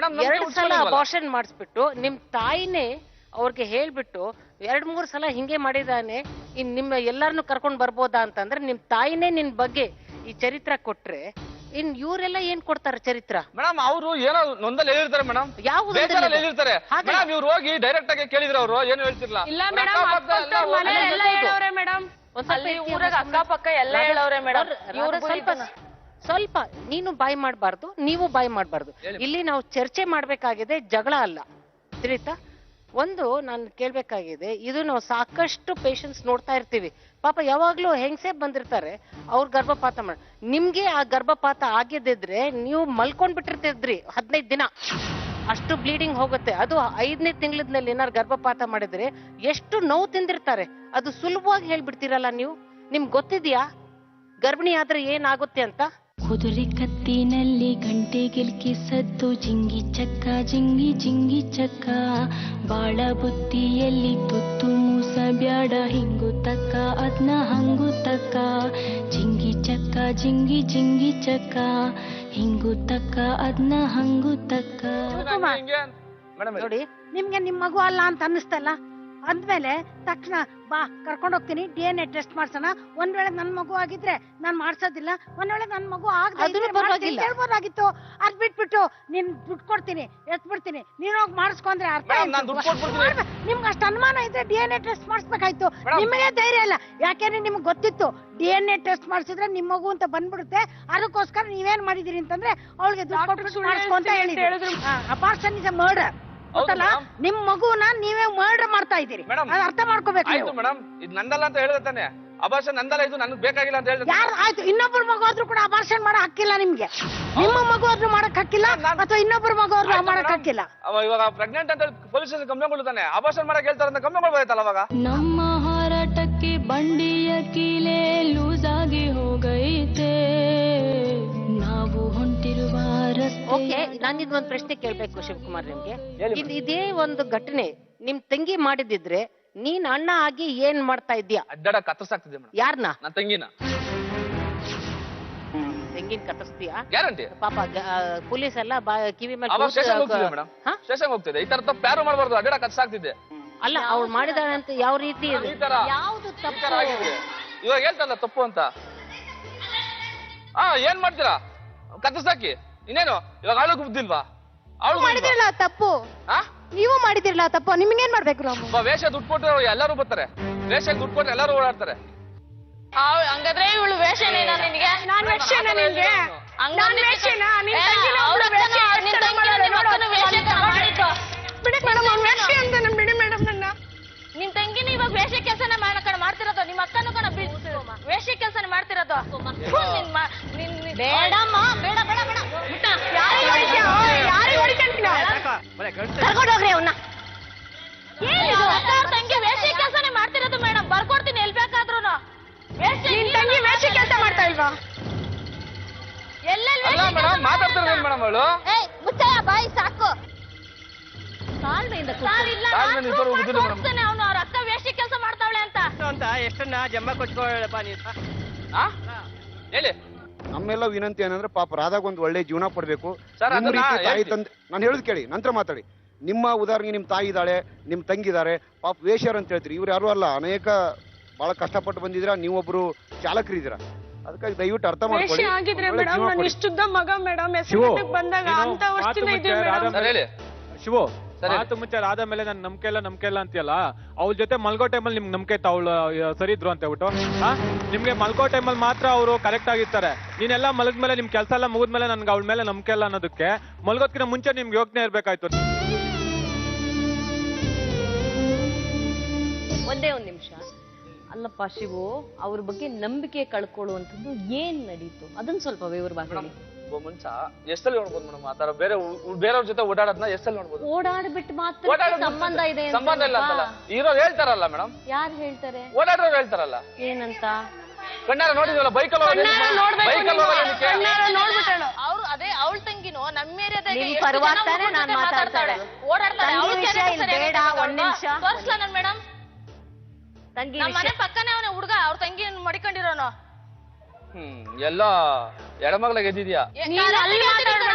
2 ಸಲ ಅಬಾರ್ಷನ್ ಮಾಡಿಸ್ಬಿಟ್ಟು ನಿಮ್ ತಾಯಿನೇ ಅವ್ರಿಗೆ ಹೇಳ್ಬಿಟ್ಟು 2-3 ಸಲ ಹಿಂಗೆ ಮಾಡಿದಾನೆ ಇನ್ ನಿಮ್ಮ ಎಲ್ಲಾರನ್ನು ಕರ್ಕೊಂಡ್ ಬರ್ಬೋದಾ ಅಂತಂದ್ರೆ ನಿಮ್ ತಾಯಿನೇ ನಿನ್ ಬಗ್ಗೆ ಈ ಚರಿತ್ರ ಕೊಟ್ರೆ ಇನ್ ಇವರೆಲ್ಲ ಏನ್ ಕೊಡ್ತಾರ ಚರಿತ್ರ ಮೇಡಮ್ ಅವರು ಏನೋ ನೊಂದಲ್ಲಿ ಹೇಳಿರ್ತಾರೆ ಮೇಡಮ್ ಯಾವ ಹೇಳಿರ್ತಾರೆ ಮೇಡಮ್ ಇವ್ರು ಹೋಗಿ ಡೈರೆಕ್ಟ್ ಆಗಿ ಕೇಳಿದ್ರೆ ಅವರು ಏನು ಹೇಳ್ತಿರ್ಲಿಲ್ಲ ಇಲ್ಲ ಮೇಡಮ್ ಅಲ್ಲಿ ಊರಾಗ ಅಕ್ಕಪಕ್ಕ ಎಲ್ಲ ಹೇಳವ್ರೆ ಮೇಡಮ್. ಸ್ವಲ್ಪ ನೀನು ಬಾಯ್ ಮಾಡಬಾರ್ದು, ನೀವು ಬಾಯ್ ಮಾಡಬಾರ್ದು. ಇಲ್ಲಿ ನಾವು ಚರ್ಚೆ ಮಾಡ್ಬೇಕಾಗಿದೆ, ಜಗಳ ಅಲ್ಲ. ತಿಳಿತಾ? ಒಂದು ನಾನು ಕೇಳ್ಬೇಕಾಗಿದೆ, ಇದು ನಾವು ಸಾಕಷ್ಟು ಪೇಷಂಟ್ಸ್ ನೋಡ್ತಾ ಇರ್ತೀವಿ. ಪಾಪ ಯಾವಾಗ್ಲೂ ಹೆಂಗಸೇ ಬಂದಿರ್ತಾರೆ, ಅವ್ರ ಗರ್ಭಪಾತ ಮಾಡಿ. ನಿಮ್ಗೆ ಆ ಗರ್ಭಪಾತ ಆಗಿದ್ದಿದ್ರೆ ನೀವು ಮಲ್ಕೊಂಡ್ ಬಿಟ್ಟಿರ್ತಿದ್ರಿ 15 ದಿನ. ಅಷ್ಟು ಬ್ಲೀಡಿಂಗ್ ಹೋಗುತ್ತೆ. ಅದು 5ನೇ ತಿಂಗಳಲ್ಲಿ ಏನಾರು ಗರ್ಭಪಾತ ಮಾಡಿದ್ರೆ ಎಷ್ಟು ನೋವು ತಿಂದಿರ್ತಾರೆ. ಅದು ಸುಲಭವಾಗಿ ಹೇಳ್ಬಿಡ್ತೀರಲ್ಲ ನೀವು. ನಿಮ್ಗೆ ಗೊತ್ತಿದ್ಯಾ ಗರ್ಭಿಣಿ ಆದ್ರೆ ಏನಾಗುತ್ತೆ ಅಂತ? ಕುದುರೆ ಕತ್ತಿನಲ್ಲಿ ಗಂಟೆ ಗಿಲ್ಕಿ ಸದ್ದು ಜಿಂಗಿ ಚಕ್ಕ ಜಿಂಗಿ ಜಿಂಗಿ ಚಕ್ಕ ಬಾಳ ಬುತ್ತಿಯಲ್ಲಿ ತುತ್ತು ಮೂಸ ಬ್ಯಾಡ ಹಿಂಗು ತಕ್ಕ ಅದ್ನ ಹಂಗು ತಕ್ಕ ಜಿಂಗಿ ಚಕ್ಕ ಜಿಂಗಿ ಜಿಂಗಿ ಚಕ್ಕ ಹಿಂಗು ತಕ್ಕ ಅದ್ನ ಹಂಗು ತಕ್ಕ. ನೋಡಿ, ನಿಮ್ಗೆ ನಿಮ್ ಮಗು ಅಲ್ಲ ಅಂತ ಅನ್ನಿಸ್ತಲ್ಲ, ಅಂದ್ಮೇಲೆ ತಕ್ಷಣ ಬಾ ಕರ್ಕೊಂಡು ಹೋಗ್ತೀನಿ, DNA ಟೆಸ್ಟ್ ಮಾಡ್ಸೋಣ. ಒಂದ್ ವೇಳೆ ನನ್ ಮಗು ಆಗಿದ್ರೆ ನಾನ್ ಮಾಡ್ಸೋದಿಲ್ಲ, ಒಂದ್ ವೇಳೆ ನನ್ ಮಗು ಹೇಳ್ಬೋದಾಗಿತ್ತು. ಅದ್ ಬಿಟ್ಬಿಟ್ಟು ನೀನ್ ದುಡ್ಡು ಕೊಡ್ತೀನಿ ಎತ್ಬಿಡ್ತೀನಿ, ನೀನ್ ಹೋಗಿ ಮಾಡಿಸ್ಕೊಂಡ್ರೆ ಅರ್ಥ. ನಿಮ್ಗೆ ಅಷ್ಟು ಅನುಮಾನ ಇದ್ರೆ DNA ಟೆಸ್ಟ್ ಮಾಡಿಸ್ಬೇಕಾಯ್ತು. ನಿಮಗೆ ಧೈರ್ಯ ಇಲ್ಲ, ಯಾಕೆಂದ್ರೆ ನಿಮ್ಗೆ ಗೊತ್ತಿತ್ತು DNA ಟೆಸ್ಟ್ ಮಾಡಿಸಿದ್ರೆ ನಿಮ್ ಮಗು ಅಂತ ಬಂದ್ಬಿಡುತ್ತೆ. ಅದಕ್ಕೋಸ್ಕರ ನೀವೇನ್ ಮಾಡಿದಿರಿ ಅಂತಂದ್ರೆ ಅವಳಿಗೆ ದುಡ್ಡು ಕೊಟ್ಬಿಟ್ಟು ಮಾಡಿಸ್ಕೊ ಅಂತ ಹೇಳಿದ್ರು. ಅಪಾರ್ಷನ್ ಇಸ್ ಎ ಮರ್ಡರ್. ಗೊತ್ತಲ್ಲ, ನಿಮ್ ಮಗುನ ನೀವೇ ಮರ್ಡರ್ ಮಾಡ್ತಾ ಇದ್ದೀರಿ, ಅರ್ಥ ಮಾಡ್ಕೋಬೇಕು. ಆಯ್ತು ಮೇಡಮ್, ಇದು ನಂದಲ್ಲ ಅಂತ ಹೇಳಿದ್ರೆ ತಾನೆ, ಅಬಾರ್ಷನ್ ನಂದಲ್ಲ, ಇದು ನನಗೆ ಬೇಕಾಗಿಲ್ಲ ಅಂತ ಹೇಳಿದ್ರೆ. ಯಾರು ಆಯ್ತು, ಇನ್ನೊಬ್ಬರ ಮಗು ಆದ್ರೂ ಕೂಡ ಅಬಾರ್ಷನ್ ಮಾಡಕ್ ಹಕ್ಕಿಲ್ಲ ನಿಮ್ಗೆ. ನಿಮ್ಮ ಮಗು ಆದ್ರೂ ಮಾಡಕ್ ಹಕ್ಕಿಲ್ಲ, ಅಥವಾ ಇನ್ನೊಬ್ಬರ ಮಗು ಆದ್ರೂ ಮಾಡಕ್ ಹಕ್ಕಿಲ್ಲ. ಇವಾಗ ಪ್ರೆಗ್ನೆಂಟ್ ಅಂತ ಪೊಲೀಸ್ ಸ್ಟೇಷನ್ ಕಂಪ್ಲೇಂಟ್ ಕೊಡ್ತಾನೆ, ಅಬಾರ್ಷನ್ ಮಾಡಕ್ ಹೇಳ್ತಾರೆ ಅಂತ ಕಂಪ್ಲೇಂಟ್ ಬರುತ್ತಲ್ಲ ಅವಾಗ. ನಮ್ಮ ಹಾರಾಟಕ್ಕೆ ಬಂಡಿಯ ಕೀಲೆ ಲೂಸ್ ಆಗಿ ಹೋಗೈತೆ, ನಾವು ಹೊಂಟಿರುವ ಓಕೆ, ನಾನಿದ್ ಒಂದ್ ಪ್ರಶ್ನೆ ಕೇಳ್ಬೇಕು ಶಿವಕುಮಾರ್ ನಿಮ್ಗೆ. ಇದೇ ಒಂದು ಘಟನೆ ನಿಮ್ ತಂಗಿ ಮಾಡಿದಿದ್ರೆ ನೀನ್ ಅಣ್ಣ ಆಗಿ ಏನ್ ಮಾಡ್ತಾ ಇದ್ಯಾ? ಅಡ್ಡಾಡ ಕತ್ತರಿಸಾಕ್ತಿದ್ದೆ ಮೇಡಮ್. ಯಾರನ್ನ? ನನ್ನ ತಂಗಿನ. ತಂಗಿನ ಕತ್ತರಿಸ್ತೀಯಾ? ಗ್ಯಾರಂಟಿ. ಪಾಪ ಪೊಲೀಸ್ ಎಲ್ಲ ಕಿವಿ ಮೇಲೆ ಸ್ಟೇಷನ್ ಹೋಗ್ತಿದೆ ಮೇಡಮ್, ಸ್ಟೇಷನ್ ಹೋಗ್ತಿದೆ. ಈ ತರ ತಪ್ಪು ಯಾರು ಮಾಡಬಾರ್ದು, ಅಡ್ಡಾಡ ಕತ್ತರಿಸಾಕ್ತಿದ್ದೆ. ಅಲ್ಲ, ಅವ್ಳು ಮಾಡಿದಾಳೆ ಅಂತ ಯಾವ ರೀತಿ? ಯಾವ್ದು ತಪ್ಪು? ಇವಾಗ ಹೇಳ್ತಾರಲ್ಲ ತಪ್ಪು ಅಂತ. ಏನ್ ಮಾಡ್ತೀರಾ? ಕತ್ತರಿಸಾಕಿ ಇನ್ನೇನು? ಇವಾಗ ಅವಳು ಬುದ್ಧಿಲ್ವಾ? ಅವಳು ಮಾಡಿದಿರಲ್ಲ ತಪ್ಪು, ನೀವು ಮಾಡಿದಿರಲ್ಲ ತಪ್ಪು, ನಿಮ್ಗೇನ್ ಮಾಡ್ಬೇಕು? ನಾವು ವೇಷ ದುಡ್ಡು ಕೊಟ್ಟರೆ ಎಲ್ಲರೂ ಬರ್ತಾರೆ, ವೇಷ ದುಡ್ಡು ಕೊಟ್ಟರೆ ಎಲ್ಲರೂ ಓಡಾಡ್ತಾರೆ. ಹಂಗಾದ್ರೆ ಇವಳು ವೇಷನೇನಾ ನಿನ್ಗೆ? ನಾನ್ ವೇಷನ ನಿನ್ಗೆ? ಬಿಡಿ ಮೇಡಮ್ ನನ್ನ. ನಿನ್ ತಂಗಿನ ಇವಾಗ ವೇಷ ಕೆಲಸನ ಮಾಡ್ತಿರೋದು, ನಿಮ್ಮ ಅಕ್ಕನೂ ಕಣ ವೇಷ ಕೆಲಸನ ಮಾಡ್ತಿರೋದು. ಬೇಡಮ್ಮ, ಬೇಡ ಬೇಡ ಬೇಡ, ಕರ್ಕೊಂಡೋಗ್ರಿ ಅವನ್ನ. ತಂಗಿ ವೇಷ ಕೆಲಸನೇ ಮಾಡ್ತಿರೋದು ಮೇಡಮ್, ಬರ್ಕೊಡ್ತೀನಿ ಎಲ್ ಬೇಕಾದ್ರೂ. ತಂಗಿ ವೇಷ ಕೆಲಸ ಮಾಡ್ತಾ ಇಲ್ವಾ? ಎಲ್ಲೆಲ್ಲಿ ಮೇಡಮ್ ಅವಳು ಮುಚ್ಚಯ್ಯ ಬಾಯಿ ಸಾಕು. ಅವನು ಅವ್ರ ಅಕ್ಕ ವೇಷ ಕೆಲಸ ಮಾಡ್ತಾವಳೆ ಅಂತ ಎಷ್ಟನ್ನ ಜಮ್ಮ ಕೊಚ್ಕೊಳ್ಳಪ್ಪ ನೀನು. ಹೇಳಿ. ನಮ್ಮೆಲ್ಲ ವಿನಂತಿ ಏನಂದ್ರೆ ಪಾಪ ರಾಧಾಗ್ ಒಂದು ಒಳ್ಳೆ ಜೀವನ ಪಡ್ಬೇಕು. ನಾನು ಹೇಳುದು ಕೇಳಿ, ನಂತರ ಮಾತಾಡಿ. ನಿಮ್ಮ ಉದಾಹರಣೆಗೆ ನಿಮ್ ತಾಯಿ ಇದ್ದಾಳೆ, ನಿಮ್ ತಂಗಿದ್ದಾರೆ, ಪಾಪ ವೇಷರ್ ಅಂತ ಹೇಳ್ತೀರಿ. ಇವ್ರು ಯಾರು ಅಲ್ಲ, ಅನೇಕ ಬಹಳ ಕಷ್ಟಪಟ್ಟು ಬಂದಿದ್ದೀರಾ, ನೀವೊಬ್ರು ಚಾಲಕರಿದ್ದೀರಾ. ಅದಕ್ಕಾಗಿ ದಯವಿಟ್ಟು ಅರ್ಥ ಮಾಡ್ಕೊಳ್ಳಿ. ಶಿವು, ಮಾತು ಮುಂಚೆ ರಾಧಾ ಮೇಲೆ ನನ್ ನಂಬಿಕೆ ಇಲ್ಲ ಅಂತೀಯಲ್ಲ, ಅವ್ರ ಜೊತೆ ಮಲ್ಗೋ ಟೈಮಲ್ಲಿ ನಿಮ್ಗೆ ನಂಬಿಕೆ ಇತ್ತು ಅವಳು ಸರಿ ಇದ್ರು ಅಂತ ಹೇಳ್ಬಿಟ್ಟು. ನಿಮ್ಗೆ ಮಲ್ಗೋ ಟೈಮಲ್ಲಿ ಮಾತ್ರ ಅವರು ಕರೆಕ್ಟ್ ಆಗಿರ್ತಾರೆ. ನೀನೆಲ್ಲ ಮಲಗ್ಮೇಲೆ ನಿಮ್ ಕೆಲಸ ಎಲ್ಲ ಮುಗಿದ್ಮೇಲೆ ನನ್ಗೆ ಅವಳ ಮೇಲೆ ನಂಬಿಕೆ ಇಲ್ಲ ಅನ್ನೋದಕ್ಕೆ ಮಲ್ಗೋದ್ಕಿಂತ ಮುಂಚೆ ನಿಮ್ಗೆ ಯೋಚನೆ ಇರ್ಬೇಕಾಯ್ತು. ಒಂದೇ ಒಂದ್ ನಿಮಿಷ. ಅಲ್ಲಪ್ಪ ಶಿವು, ಅವ್ರ ಬಗ್ಗೆ ನಂಬಿಕೆ ಕಳ್ಕೊಳ್ಳುವಂಥದ್ದು ಏನ್ ನಡೀತು ಅದನ್ನ ಸ್ವಲ್ಪ ವಿವರವಾಗಿ ಹೇಳಿ. ಮುಂಚ ಎಷ್ಟಲ್ಲಿ ನೋಡ್ಬೋದು ಮೇಡಮ್ ಆ ತರ ಬೇರೆಯವ್ರ ಜೊತೆ ಓಡಾಡೋದನ್ನ ಎಷ್ಟಲ್ಲಿ ನೋಡ್ಬೋದು? ಓಡಾಡ್ಬಿಟ್ಟು ಮಾತ್ರ ಸಂಬಂಧ ಇದೆ ಸಂಬಂಧ ಇಲ್ಲ ಅಂತಲ್ಲ ಇರೋರು ಹೇಳ್ತಾರಲ್ಲ ಮೇಡಮ್. ಯಾರು ಹೇಳ್ತಾರೆ? ಓಡಾಡೋರು ಹೇಳ್ತಾರಲ್ಲ. ಏನಂತ? ಕಣ್ಣಾರ ನೋಡಿದ್ವಲ್ಲ ಬೈಕಲ್ಲಿ ಅವ್ರು ಅದೇ ಅವಳ ತಂಗಿನೋ ನಮ್ಮ ಏರಿಯಾದಾಗ ಪರವಾಗ್ತಾನೆ ನಾನು ಮಾತಾಡ್ತಾಳೆ, ಓಡಾಡ್ತಾಳೆ. ತೋರಿಸ್ಲಾ ನನ್ ಮೇಡಮ್? ತಂಗಿ ನಮ್ಮ ಮನೆ ಪಕ್ಕನೇ ಅವನೇ ಹುಡುಗ, ಅವ್ರ ತಂಗಿ ಮಡಿಕೊಂಡಿರೋನು. ಎಲ್ಲ ಎಡಮಗ್ಲ ಗೆದ್ದಿದ್ಯಾ?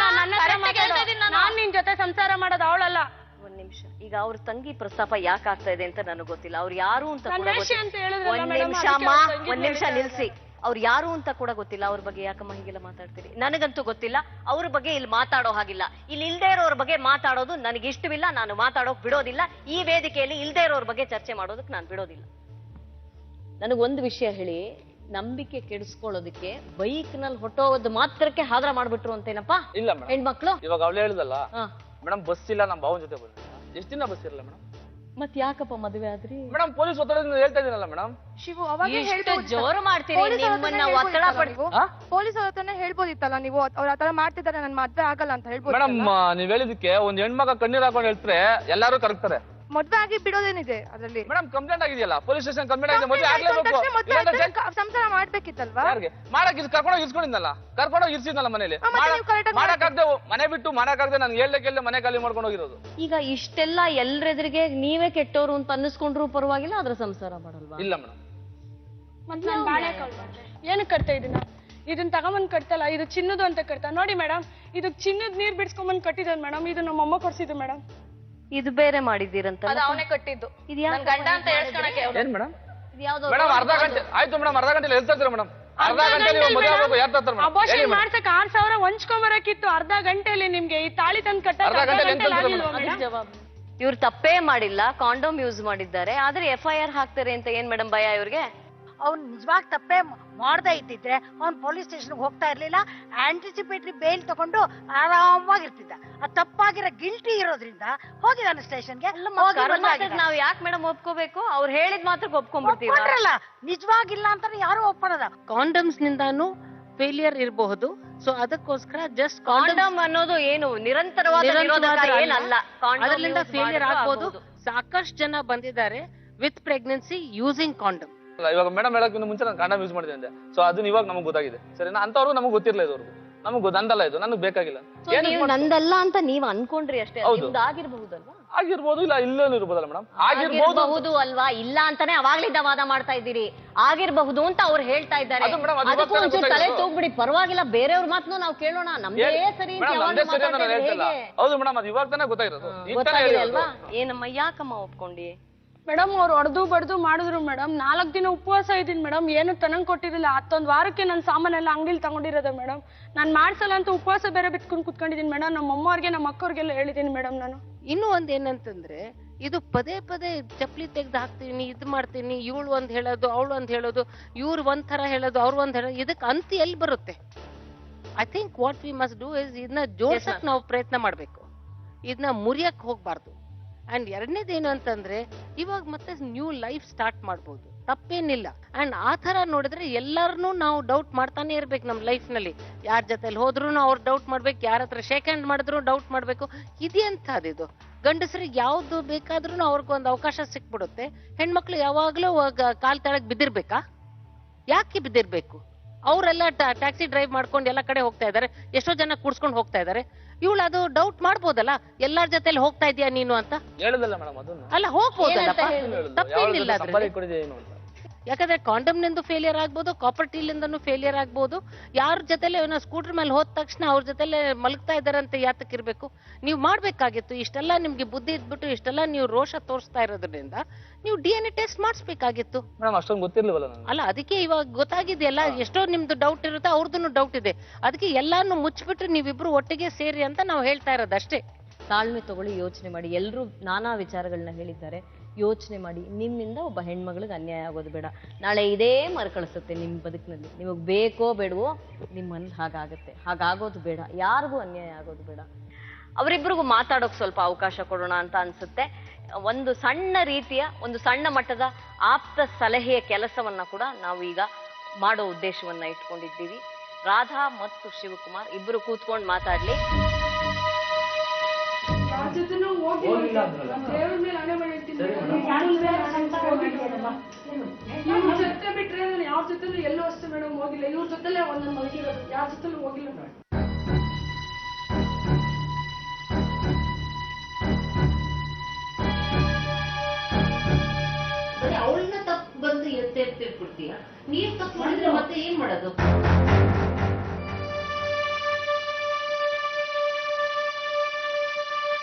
ನಾನ್ ನಿನ್ ಜೊತೆ ಸಂಸಾರ ಮಾಡೋದು ಅವಳಲ್ಲ. ಒಂದ್ ನಿಮಿಷ, ಈಗ ಅವ್ರ ತಂಗಿ ಪ್ರಸ್ತಾಪ ಯಾಕೆ ಆಗ್ತಾ ಇದೆ ಅಂತ ನನಗೆ ಗೊತ್ತಿಲ್ಲ. ಅವ್ರು ಯಾರು ಅಂತ ಕೂಡ ಒಂದ್ ನಿಮಿಷ ನಿಲ್ಸಿ. ಅವ್ರು ಯಾರು ಅಂತ ಕೂಡ ಗೊತ್ತಿಲ್ಲ. ಅವ್ರ ಬಗ್ಗೆ ಯಾಕಮ್ಮ ಹೀಗೆಲ್ಲ ಮಾತಾಡ್ತೀರಿ? ನನಗಂತೂ ಗೊತ್ತಿಲ್ಲ. ಅವ್ರ ಬಗ್ಗೆ ಇಲ್ಲಿ ಮಾತಾಡೋ ಹಾಗಿಲ್ಲ. ಇಲ್ಲಿ ಇಲ್ದೇ ಇರೋರ ಬಗ್ಗೆ ಮಾತಾಡೋದು ನನಗೆ ಇಷ್ಟವಿಲ್ಲ. ನಾನು ಮಾತಾಡೋಕ್ ಬಿಡೋದಿಲ್ಲ. ಈ ವೇದಿಕೆಯಲ್ಲಿ ಇಲ್ದೇ ಇರೋರ ಬಗ್ಗೆ ಚರ್ಚೆ ಮಾಡೋದಕ್ಕೆ ನಾನು ಬಿಡೋದಿಲ್ಲ. ನನಗೊಂದು ವಿಷಯ ಹೇಳಿ, ನಂಬಿಕೆ ಕೆಡಿಸ್ಕೊಳ್ಳೋದಕ್ಕೆ ಬೈಕ್ ನಲ್ಲಿ ಹೊಟ್ಟೋಗೋದು ಮಾತ್ರಕ್ಕೆ ಹಾದ್ರ ಮಾಡ್ಬಿಟ್ರು ಅಂತೇನಪ್ಪ? ಇಲ್ಲ ಮೇಡಮ್, ಹೆಣ್ಮಕ್ಳು ಇವಾಗ ಅವಳು ಹೇಳಿದಲ್ಲ ಮೇಡಮ್, ಬಸ್ ಇಲ್ಲ, ನಮ್ಮ ಭಾವನ ಜೊತೆ ಬಂದ. ಎಷ್ಟು ದಿನ ಬಸ್ ಇರಲ್ಲ ಮೇಡಮ್? ಮತ್ ಯಾಕಪ್ಪ ಮದುವೆ ಆದ್ರಿ? ಮೇಡಮ್ ಪೊಲೀಸ್ ಒತ್ತಡದಿಂದ ಹೇಳ್ತಾ ಇದೀನಲ್ಲ ಮೇಡಮ್. ಶಿವು ಅವಾಗ ಜೋರು ಮಾಡ್ತೀರಿ, ನಿಮ್ಮನ್ನ ಒತ್ತಡ ಪೊಲೀಸ್ ಅವ್ರ ಹತ್ರನೇ ಹೇಳ್ಬೋದಿತ್ತಲ್ಲ ನೀವು, ಅವ್ರ ಆತರ ಮಾಡ್ತಿದ್ದಾರೆ, ನನ್ ಮದ್ವೆ ಆಗಲ್ಲ ಅಂತ ಹೇಳ್ಬೋದು. ಮೇಡಮ್ ನೀವ್ ಹೇಳಿದಕ್ಕೆ ಒಂದ್ ಹೆಣ್ಮಗ ಕಣ್ಣೀರ್ ಹಾಕೊಂಡು ಹೇಳ್ತಾರೆ, ಎಲ್ಲಾರು ಕರೆಕ್ತಾರೆ. ಮದ್ವೆ ಆಗಿ ಬಿಡೋದೇನಿದೆ ಅದ್ರಲ್ಲಿ? ಮೇಡಮ್ ಕಂಪ್ಲೇಂಟ್ ಆಗಿದೆಯಲ್ಲ, ಪೊಲೀಸ್ ಸ್ಟೇಷನ್ ಕಂಪ್ಲೇಂಟ್ ಆಗಿದೆ, ಮದ್ವೆ ಆಗ್ಲೇಬೇಕು. ಸಂಸಾರ ಮಾಡ್ಬೇಕಿತ್ತಲ್ವಾ? ಯಾರಿಗೆ ಮಾಡಕ್ ಕರ್ಕೊಂಡೋಗಿ ಇರ್ಸ್ಕೊಂಡಿದ್ನಲ್ಲ, ಕರ್ಕೊಂಡೋಗಿ ಇರ್ಸಿದ್ನಲ್ಲ ಮನೇಲಿ. ಮಾಡಕ್ಕಾಗದೆ ಮನೆ ಬಿಟ್ಟು ಮಾಡಕ್ಕಾಗದೆ ನಾನು ಹೇಳ್ದಕ್ಕೆಲ್ಲ ಮನೆ ಖಾಲಿ ಮಾಡ್ಕೊಂಡು ಹೋಗಿರೋದು. ಈಗ ಇಷ್ಟೆಲ್ಲ ಎಲ್ಲರೆದುರಿಗೆ ನೀವೇ ಕೆಟ್ಟೋರು ಅಂತ ಅನ್ನಿಸ್ಕೊಂಡ್ರು ಪರವಾಗಿಲ್ಲ, ಆದ್ರೆ ಸಂಸಾರ ಮಾಡಲ್ವಾ? ಇಲ್ಲ ಮೇಡಮ್. ಮತ್ತೆ ನಾನು ಬಾಳೆ ಏನಕ್ಕೆ ಕಟ್ತಾ ಇದೀನ? ಇದನ್ನ ತಗೊಂಬಂದ್ ಕಟ್ತಲ್ಲ, ಇದು ಚಿನ್ನದು ಅಂತ ಕಟ್ತಾ ನೋಡಿ ಮೇಡಮ್. ಇದು ಚಿನ್ನದ ನೀರ್ ಬಿಡ್ಸ್ಕೊಂಬಂದ್ ಕಟ್ಟಿದ್ ಮೇಡಮ್, ಇದು ನಮ್ಮಮ್ಮ ಕೊಡ್ಸಿದ್ದು ಮೇಡಮ್. ಇದು ಬೇರೆ ಮಾಡಿದ್ದೀರಂತ? ಅವನೇ ಕಟ್ಟಿದ್ದು. ಇದು ಗಂಡ ಅಂತ ಹೇಳ್ಕೊಳಕ್ಕೆ ಏನ್ ಮೇಡಮ್? ಮೇಡಮ್ ಅರ್ಧ ಗಂಟೆ ಆಯ್ತು ಮೇಡಮ್, ಅರ್ಧ ಗಂಟೆ ಹೇಳ್ತಾ ಇದ್ದೀರಾ ಮೇಡಮ್? ಅರ್ಧ ಗಂಟೆಲಿ ಮದುವೆ ಆಗ್ಬೇಕು, ಯಾರ್ ತರ್ತಾರೆ ಮೇಡಮ್? ಅಬೋಷನ್ ಮಾಡ್ಸಕ್ 6,000 ಹೊಂಚ್ಕೊಂಬರಕ್ಕಿತ್ತು ಅರ್ಧ ಗಂಟೆಯಲ್ಲಿ. ನಿಮ್ಗೆ ಈ ತಾಳಿ ತಂದು ಕಟ್ಟ ಇವ್ರು ತಪ್ಪೇ ಮಾಡಿಲ್ಲ, ಕಾಂಡೋಮ್ ಯೂಸ್ ಮಾಡಿದ್ದಾರೆ, ಆದ್ರೆ FIR ಹಾಕ್ತಾರೆ ಅಂತ ಏನ್ ಮೇಡಮ್ ಭಯ ಇವ್ರಿಗೆ? ಅವ್ನು ನಿಜವಾಗ ತಪ್ಪೇ ಮಾಡದೇ ಇದ್ದಿದ್ರೆ ಅವ್ನು ಪೊಲೀಸ್ ಸ್ಟೇಷನ್ಗೆ ಹೋಗ್ತಾ ಇರ್ಲಿಲ್ಲ. ಆಂಟಿಸಿಪೇಟರಿ ಬೇಲ್ ತಗೊಂಡು ಆರಾಮಾಗಿರ್ತಿದ್ದ. ಅದು ತಪ್ಪಾಗಿರೋ ಗಿಲ್ಟಿ ಇರೋದ್ರಿಂದ ಹೋಗಿದ್ದಾನೆ ಸ್ಟೇಷನ್ಗೆ. ನಾವ್ ಯಾಕೆ ಮೇಡಮ್ ಒಪ್ಕೋಬೇಕು? ಅವ್ರು ಹೇಳಿದ್ ಮಾತ್ರ ಒಪ್ಕೊಂಡ್ಬಿಡ್ತೀವಲ್ಲ. ನಿಜವಾಗಿಲ್ಲ ಅಂತಾನೆ ಯಾರು ಒಪ್ಪಣದ. ಕಾಂಡಮ್ಸ್ ನಿಂದಾನು ಫೇಲಿಯರ್ ಇರಬಹುದು. ಸೊ ಅದಕ್ಕೋಸ್ಕರ ಜಸ್ಟ್ ಕಾಂಡಮ್ ಅನ್ನೋದು ಏನು ನಿರಂತರವಾದ ಏನಲ್ಲ, ಅದರಿಂದ ಫೇಲಿಯರ್ ಆಗ್ಬೋದು. ಸಾಕಷ್ಟು ಜನ ಬಂದಿದ್ದಾರೆ ವಿತ್ ಪ್ರೆಗ್ನೆನ್ಸಿ ಯೂಸಿಂಗ್ ಕಾಂಡಮ್. ಇವಾಗ ಮೇಡಮ್ ಹೇಳಕ್ಕಿಂತ ಮುಂಚೆ ನಾನು ಕಾಂಡಮ್ ಯೂಸ್ ಮಾಡಿದೆ ಅಂದೆ. ಸೊ ಅದನ್ನ ಇವಾಗ ನಮಗೆ ಗೊತ್ತಾಗಿದೆ. ಸರಿನಾ? ಅಂತವ್ರು ನಮಗೆ ಗೊತ್ತಿರ್ಲಿಲ್ಲ, ಇದುವರೆಗೂ ನಮಗೆ ನಂದಲ್ಲ, ಇದು ನನಗೆ ಬೇಕಾಗಿಲ್ಲ. ನಂದಲ್ಲ ಅಂತ ನೀವ್ ಅನ್ಕೊಂಡ್ರಿ ಅಷ್ಟೇ. ಆಗಿರ್ಬಹುದಲ್ವಾ? ಆಗಿರ್ಬೋದು, ಇಲ್ಲ ಇಲ್ಲೂ ಇರ್ಬೋದಲ್ಲ ಮೇಡಮ್? ಆಗಿರ್ಬಹುದು ಅಲ್ವಾ? ಇಲ್ಲ ಅಂತಾನೆ ಅವಾಗ್ಲಿಂದ ವಾದ ಮಾಡ್ತಾ ಇದ್ದೀರಿ. ಆಗಿರ್ಬಹುದು ಅಂತ ಅವ್ರು ಹೇಳ್ತಾ ಇದ್ದಾರೆ. ತಲೆ ತೂಗ್ಬಿಡಿ, ಪರವಾಗಿಲ್ಲ, ಬೇರೆಯವ್ರ ಮಾತನ್ನು ನಾವು ಕೇಳೋಣ, ನಮ್ದೇ ಸರಿ. ಹೌದು ಮೇಡಮ್, ಅದು ಇವಾಗ ತಾನೇ ಗೊತ್ತಾಗಿರೋದು. ಗೊತ್ತಾಗಿದೆ ಅಲ್ವಾ? ಏನಮ್ಮ ಯಾಕಮ್ಮ ಒಪ್ಕೊಂಡಿ? ಮೇಡಮ್ ಅವ್ರು ಹೊಡೆದು ಬಡ್ದು ಮಾಡಿದ್ರು ಮೇಡಮ್. 4 ದಿನ ಉಪವಾಸ ಇದ್ದೀನಿ ಮೇಡಮ್, ಏನು ತನಂಗ್ ಕೊಟ್ಟಿರಲಿಲ್ಲ. 1 ವಾರಕ್ಕೆ ನನ್ನ ಸಾಮಾನೆಲ್ಲ ಅಂಗಡಿಲಿ ತಗೊಂಡಿರೋದು ಮೇಡಮ್. ನಾನು ಮಾಡ್ಸಲ್ಲ ಅಂತ ಉಪವಾಸ ಬೇರೆ ಬಿತ್ಕೊಂಡು ಕುತ್ಕೊಂಡಿದ್ದೀನಿ ಮೇಡಮ್. ನಮ್ಮ ಅಮ್ಮವ್ರಿಗೆ ನಮ್ಮ ಅಕ್ಕವ್ರಿಗೆಲ್ಲ ಹೇಳಿದ್ದೀನಿ ಮೇಡಮ್ ನಾನು. ಇನ್ನೂ ಒಂದ್ ಏನಂತಂದ್ರೆ, ಇದು ಪದೇ ಪದೇ ಚಪ್ಪಲಿ ತೆಗ್ದು ಹಾಕ್ತೀನಿ, ಇದು ಮಾಡ್ತೀನಿ, ಇವಳು ಒಂದ್ ಹೇಳೋದು, ಅವಳು ಒಂದ್ ಹೇಳೋದು, ಇವ್ರು ಒಂಥರ ಹೇಳೋದು, ಅವ್ರು ಒಂದ್ ಹೇಳೋದು, ಇದಕ್ಕೆ ಅಂತಿ ಎಲ್ಲಿ ಬರುತ್ತೆ? I think what we must do is ಇದನ್ನ ಜೋಡ್ಸಕ್ ನಾವು ಪ್ರಯತ್ನ ಮಾಡ್ಬೇಕು, ಇದನ್ನ ಮುರಿಯಕ್ ಹೋಗ್ಬಾರ್ದು. ಅಂಡ್ ಎರಡನೇದೇನು ಅಂತಂದ್ರೆ, ಇವಾಗ ಮತ್ತೆ ನ್ಯೂ ಲೈಫ್ ಸ್ಟಾರ್ಟ್ ಮಾಡ್ಬೋದು, ತಪ್ಪೇನಿಲ್ಲ. ಅಂಡ್ ಆ ತರ ನೋಡಿದ್ರೆ ಎಲ್ಲಾರನ್ನೂ ನಾವು ಡೌಟ್ ಮಾಡ್ತಾನೆ ಇರ್ಬೇಕು ನಮ್ಮ ಲೈಫ್ ನಲ್ಲಿ. ಯಾರ ಜೊತೆಲಿ ಹೋದ್ರು ಅವ್ರು ಡೌಟ್ ಮಾಡ್ಬೇಕು, ಯಾರ ಹತ್ರ ಶೇಕ್ ಹ್ಯಾಂಡ್ ಮಾಡಿದ್ರು ಡೌಟ್ ಮಾಡ್ಬೇಕು. ಇದೆಂಥದ್ದು? ಗಂಡಸರಿಗೆ ಯಾವ್ದು ಬೇಕಾದ್ರೂ ಅವ್ರಿಗೊಂದು ಅವಕಾಶ ಸಿಕ್ಬಿಡುತ್ತೆ. ಹೆಣ್ಮಕ್ಳು ಯಾವಾಗ್ಲೂ ಕಾಲ್ ತೆಳಗ್ ಬಿದ್ದಿರ್ಬೇಕಾ? ಯಾಕೆ ಬಿದ್ದಿರ್ಬೇಕು? ಅವರೆಲ್ಲ ಟ್ಯಾಕ್ಸಿ ಡ್ರೈವ್ ಮಾಡ್ಕೊಂಡು ಎಲ್ಲ ಕಡೆ ಹೋಗ್ತಾ ಇದಾರೆ, ಎಷ್ಟೋ ಜನ ಕೂಡ್ಸ್ಕೊಂಡು ಹೋಗ್ತಾ ಇದಾರೆ. ಇವಳು ಅದು ಡೌಟ್ ಮಾಡ್ಬೋದಲ್ಲ, ಎಲ್ಲಾರ ಜೊತೆಲಿ ಹೋಗ್ತಾ ಇದೀಯಾ ನೀನು ಅಂತ. ಹೇಳದಲ್ಲ ಮೇಡಮ್, ಅದನ್ನ ಅಲ್ಲ ಹೋಗ್ಬೋದಲ್ಲ, ತಪ್ಪೇನಿಲ್ಲ. ಯಾಕಂದ್ರೆ ಕಾಂಡಮ್ ನಿಂದು ಫೇಲಿಯರ್ ಆಗ್ಬೋದು, ಕಾಪರ್ ಟೀಲಿಂದನೂ ಫೇಲಿಯರ್ ಆಗ್ಬೋದು. ಯಾರ ಜೊತೆಲೆ ಸ್ಕೂಟರ್ ಮೇಲೆ ಹೋದ ತಕ್ಷಣ ಅವ್ರ ಜೊತೆಲೆ ಮಲಗ್ತಾ ಇದಾರಂತ ಯಾತಕ್ಕಿರ್ಬೇಕು? ನೀವು ಮಾಡ್ಬೇಕಾಗಿತ್ತು ಇಷ್ಟೆಲ್ಲ. ನಿಮ್ಗೆ ಬುದ್ಧಿ ಇದ್ಬಿಟ್ಟು ಇಷ್ಟೆಲ್ಲ ನೀವು ರೋಷ ತೋರಿಸ್ತಾ ಇರೋದ್ರಿಂದ ನೀವು DNA ಟೆಸ್ಟ್ ಮಾಡಿಸ್ಬೇಕಾಗಿತ್ತು. ಅಷ್ಟೊಂದು ಗೊತ್ತಿರ್ಲಿಲ್ಲ ಅಲ್ಲ, ಅದಕ್ಕೆ ಇವಾಗ ಗೊತ್ತಾಗಿದೆಯಲ್ಲ. ಎಷ್ಟೋ ನಿಮ್ದು ಡೌಟ್ ಇರುತ್ತೆ, ಅವ್ರದ್ದು ಡೌಟ್ ಇದೆ. ಅದಕ್ಕೆ ಎಲ್ಲಾನು ಮುಚ್ಚಿಬಿಟ್ರೆ ನೀವಿಬ್ರು ಒಟ್ಟಿಗೆ ಸೇರಿ ಅಂತ ನಾವು ಹೇಳ್ತಾ ಇರೋದು ಅಷ್ಟೇ. ತಾಳ್ಮೆ ತಗೊಳ್ಳಿ, ಯೋಚನೆ ಮಾಡಿ. ಎಲ್ಲರೂ ನಾನಾ ವಿಚಾರಗಳನ್ನ ಹೇಳಿದ್ದಾರೆ, ಯೋಚನೆ ಮಾಡಿ. ನಿಮ್ಮಿಂದ ಒಬ್ಬ ಹೆಣ್ಮಗಳಿಗೆ ಅನ್ಯಾಯ ಆಗೋದು ಬೇಡ. ನಾಳೆ ಇದೇ ಮರುಕಳಿಸುತ್ತೆ ನಿಮ್ಮ ಬದುಕಿನಲ್ಲಿ. ನಿಮಗೆ ಬೇಕೋ ಬೇಡವೋ ನಿಮ್ಮಲ್ಲಿ ಹಾಗಾಗತ್ತೆ, ಹಾಗಾಗೋದು ಬೇಡ. ಯಾರಿಗೂ ಅನ್ಯಾಯ ಆಗೋದು ಬೇಡ. ಅವರಿಬ್ಬರಿಗೂ ಮಾತಾಡೋಕೆ ಸ್ವಲ್ಪ ಅವಕಾಶ ಕೊಡೋಣ ಅಂತ ಅನ್ಸುತ್ತೆ. ಒಂದು ಸಣ್ಣ ರೀತಿಯ, ಒಂದು ಸಣ್ಣ ಮಟ್ಟದ ಆಪ್ತ ಸಲಹೆಯ ಕೆಲಸವನ್ನ ಕೂಡ ನಾವು ಈಗ ಮಾಡೋ ಉದ್ದೇಶವನ್ನ ಇಟ್ಕೊಂಡಿದ್ದೀವಿ. ರಾಧಾ ಮತ್ತು ಶಿವಕುಮಾರ್ ಇಬ್ಬರು ಕೂತ್ಕೊಂಡು ಮಾತಾಡ್ಲಿ. ಜೊತೆ ಬಿಟ್ರೆ ನಾನು ಯಾವ ಜೊತೆ ಎಲ್ಲೂ ಅಷ್ಟೇ ಮೇಡಮ್ ಹೋಗಿಲ್ಲ. ಇವ್ರ ಜೊತೆಲೆ ಒಂದೊಂದು ಮಲಗಿರೋದು, ಯಾವ ಜೊತೆಲೂ ಹೋಗಿಲ್ಲ ಮೇಡಮ್. ಅವಳನ್ನ ತಪ್ಪು ಬಂದು ಎತ್ತಿರ್ಬಿಡ್ತೀಯ, ನೀವ್ ತಪ್ಪು ಮಾಡಿದ್ರೆ ಮತ್ತೆ ಏನ್ ಮಾಡೋದು?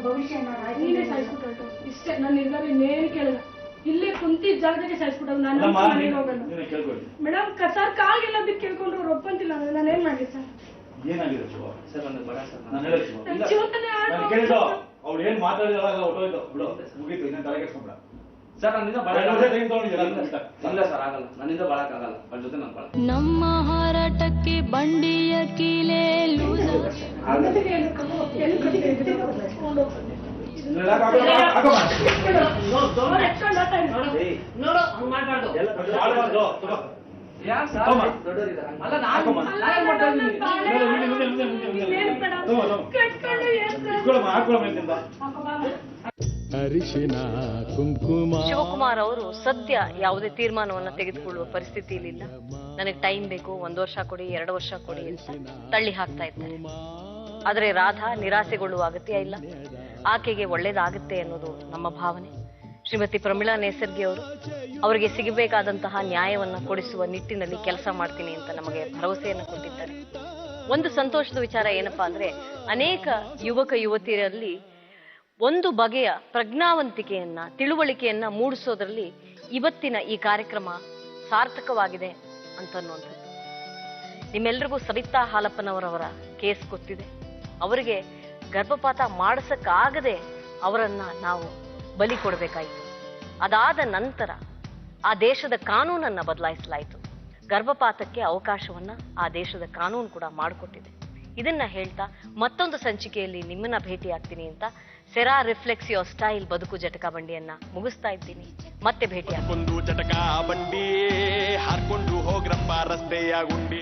ಭವಿಷ್ಯ ನೀನೇ ಸಾಯಿಸ್ಬಿಟ್ಟು ಇಷ್ಟೇ. ನನ್ನ ನಿರ್ಧಾರ ಇನ್ನೇನು ಕೇಳಿಲ್ಲ. ಇಲ್ಲೇ ಕುಂತಿದ್ದ ಜಾಗದಾಗೆ ಸಾಯಿಸ್ಬಿಟ್ಟು ನಾನು ಹೋಗಲ್ಲ ಮೇಡಮ್. ಸರ್ ಕಾಲ್ಗೆಲ್ಲ ಬಿದ್ದು ಕೇಳ್ಕೊಂಡ್ರು ಅವ್ರು ಒಪ್ಪಂತಿಲ್ಲ. ನಾನೇನ್ ಮಾಡಿ ಸರ್? ಅವ್ಳು ಏನ್ ಮಾತಾಡಿದಾಳ ಹೊಟ್ಟೋಯ್ತು ಬಿಡು, ಮುಗೀತು, ಇನ್ನೇನು ತಲೆ ಕೆಡ್ಸ್ಕೊಂಡ್ಬಿಡ. ಸರ್ ನನ್ನಿಂದ ಇಲ್ಲ ಸರ್ ಆಗಲ್ಲ, ನನ್ನಿಂದ ಬಾಳಕ್ಕಾಗಲ್ಲ, ಅವ್ರ ಜೊತೆ ನಾನು ಬಾಳ. ನಮ್ಮ ಹಾರಾಟಕ್ಕೆ ಬಂಡಿಯ ಕೀಲೆ ಲೂಸ ಅರಿಶಿನ ಕುಂಕುಮ. ಶಿವಕುಮಾರ್ ಅವರು ಸದ್ಯ ಯಾವುದೇ ತೀರ್ಮಾನವನ್ನ ತೆಗೆದುಕೊಳ್ಳುವ ಪರಿಸ್ಥಿತಿಯಲ್ಲಿ ಇಲ್ಲ. ನನಗೆ ಟೈಮ್ ಬೇಕು, 1 ವರ್ಷ ಕೊಡಿ, 2 ವರ್ಷ ಕೊಡಿ ಅಂತ ತಳ್ಳಿ ಹಾಕ್ತಾ ಇದ್ದಾರೆ. ಆದರೆ ರಾಧಾ ನಿರಾಸೆಗೊಳ್ಳುವ ಅಗತ್ಯ ಇಲ್ಲ. ಆಕೆಗೆ ಒಳ್ಳೇದಾಗುತ್ತೆ ಅನ್ನೋದು ನಮ್ಮ ಭಾವನೆ. ಶ್ರೀಮತಿ ಪ್ರಮೀಳಾ ನೇಸರ್ಗಿ ಅವರು ಅವರಿಗೆ ಸಿಗಬೇಕಾದಂತಹ ನ್ಯಾಯವನ್ನ ಕೊಡಿಸುವ ನಿಟ್ಟಿನಲ್ಲಿ ಕೆಲಸ ಮಾಡ್ತೀನಿ ಅಂತ ನಮಗೆ ಭರವಸೆಯನ್ನು ಕೊಟ್ಟಿದ್ದಾರೆ. ಒಂದು ಸಂತೋಷದ ವಿಚಾರ ಏನಪ್ಪಾ ಅಂದ್ರೆ, ಅನೇಕ ಯುವಕ ಯುವತಿಯರಲ್ಲಿ ಒಂದು ಬಗೆಯ ಪ್ರಜ್ಞಾವಂತಿಕೆಯನ್ನ, ತಿಳುವಳಿಕೆಯನ್ನ ಮೂಡಿಸೋದ್ರಲ್ಲಿ ಇವತ್ತಿನ ಈ ಕಾರ್ಯಕ್ರಮ ಸಾರ್ಥಕವಾಗಿದೆ ಅಂತನ್ನುವಂಥದ್ದು. ನಿಮ್ಮೆಲ್ರಿಗೂ ಸವಿತಾ ಹಾಲಪ್ಪನವರವರ ಕೇಸ್ ಗೊತ್ತಿದೆ. ಅವರಿಗೆ ಗರ್ಭಪಾತ ಮಾಡಿಸಕ್ಕಾಗದೆ ಅವರನ್ನ ನಾವು ಬಲಿ ಕೊಡಬೇಕಾಯಿತು. ಅದಾದ ನಂತರ ಆ ದೇಶದ ಕಾನೂನನ್ನ ಬದಲಾಯಿಸಲಾಯಿತು. ಗರ್ಭಪಾತಕ್ಕೆ ಅವಕಾಶವನ್ನ ಆ ದೇಶದ ಕಾನೂನು ಕೂಡ ಮಾಡಿಕೊಟ್ಟಿದೆ. ಇದನ್ನ ಹೇಳ್ತಾ ಮತ್ತೊಂದು ಸಂಚಿಕೆಯಲ್ಲಿ ನಿಮ್ಮನ್ನ ಭೇಟಿ ಆಗ್ತೀನಿ ಅಂತ ಸೆರಾ ರಿಫ್ಲೆಕ್ಸ್ ಯುವರ್ ಸ್ಟೈಲ್ ಬದುಕು ಜಟಕಾ ಬಂಡಿಯನ್ನ ಮುಗಿಸ್ತಾ ಇದ್ದೀನಿ. ಮತ್ತೆ ಭೇಟಿ ಜಟಕಾ ಬಂಡಿ ಹಾರ್ಕೊಂಡು ಹೋಗ್ರಪ್ಪ ರಸ್ತೆಯ ಗುಂಡಿ.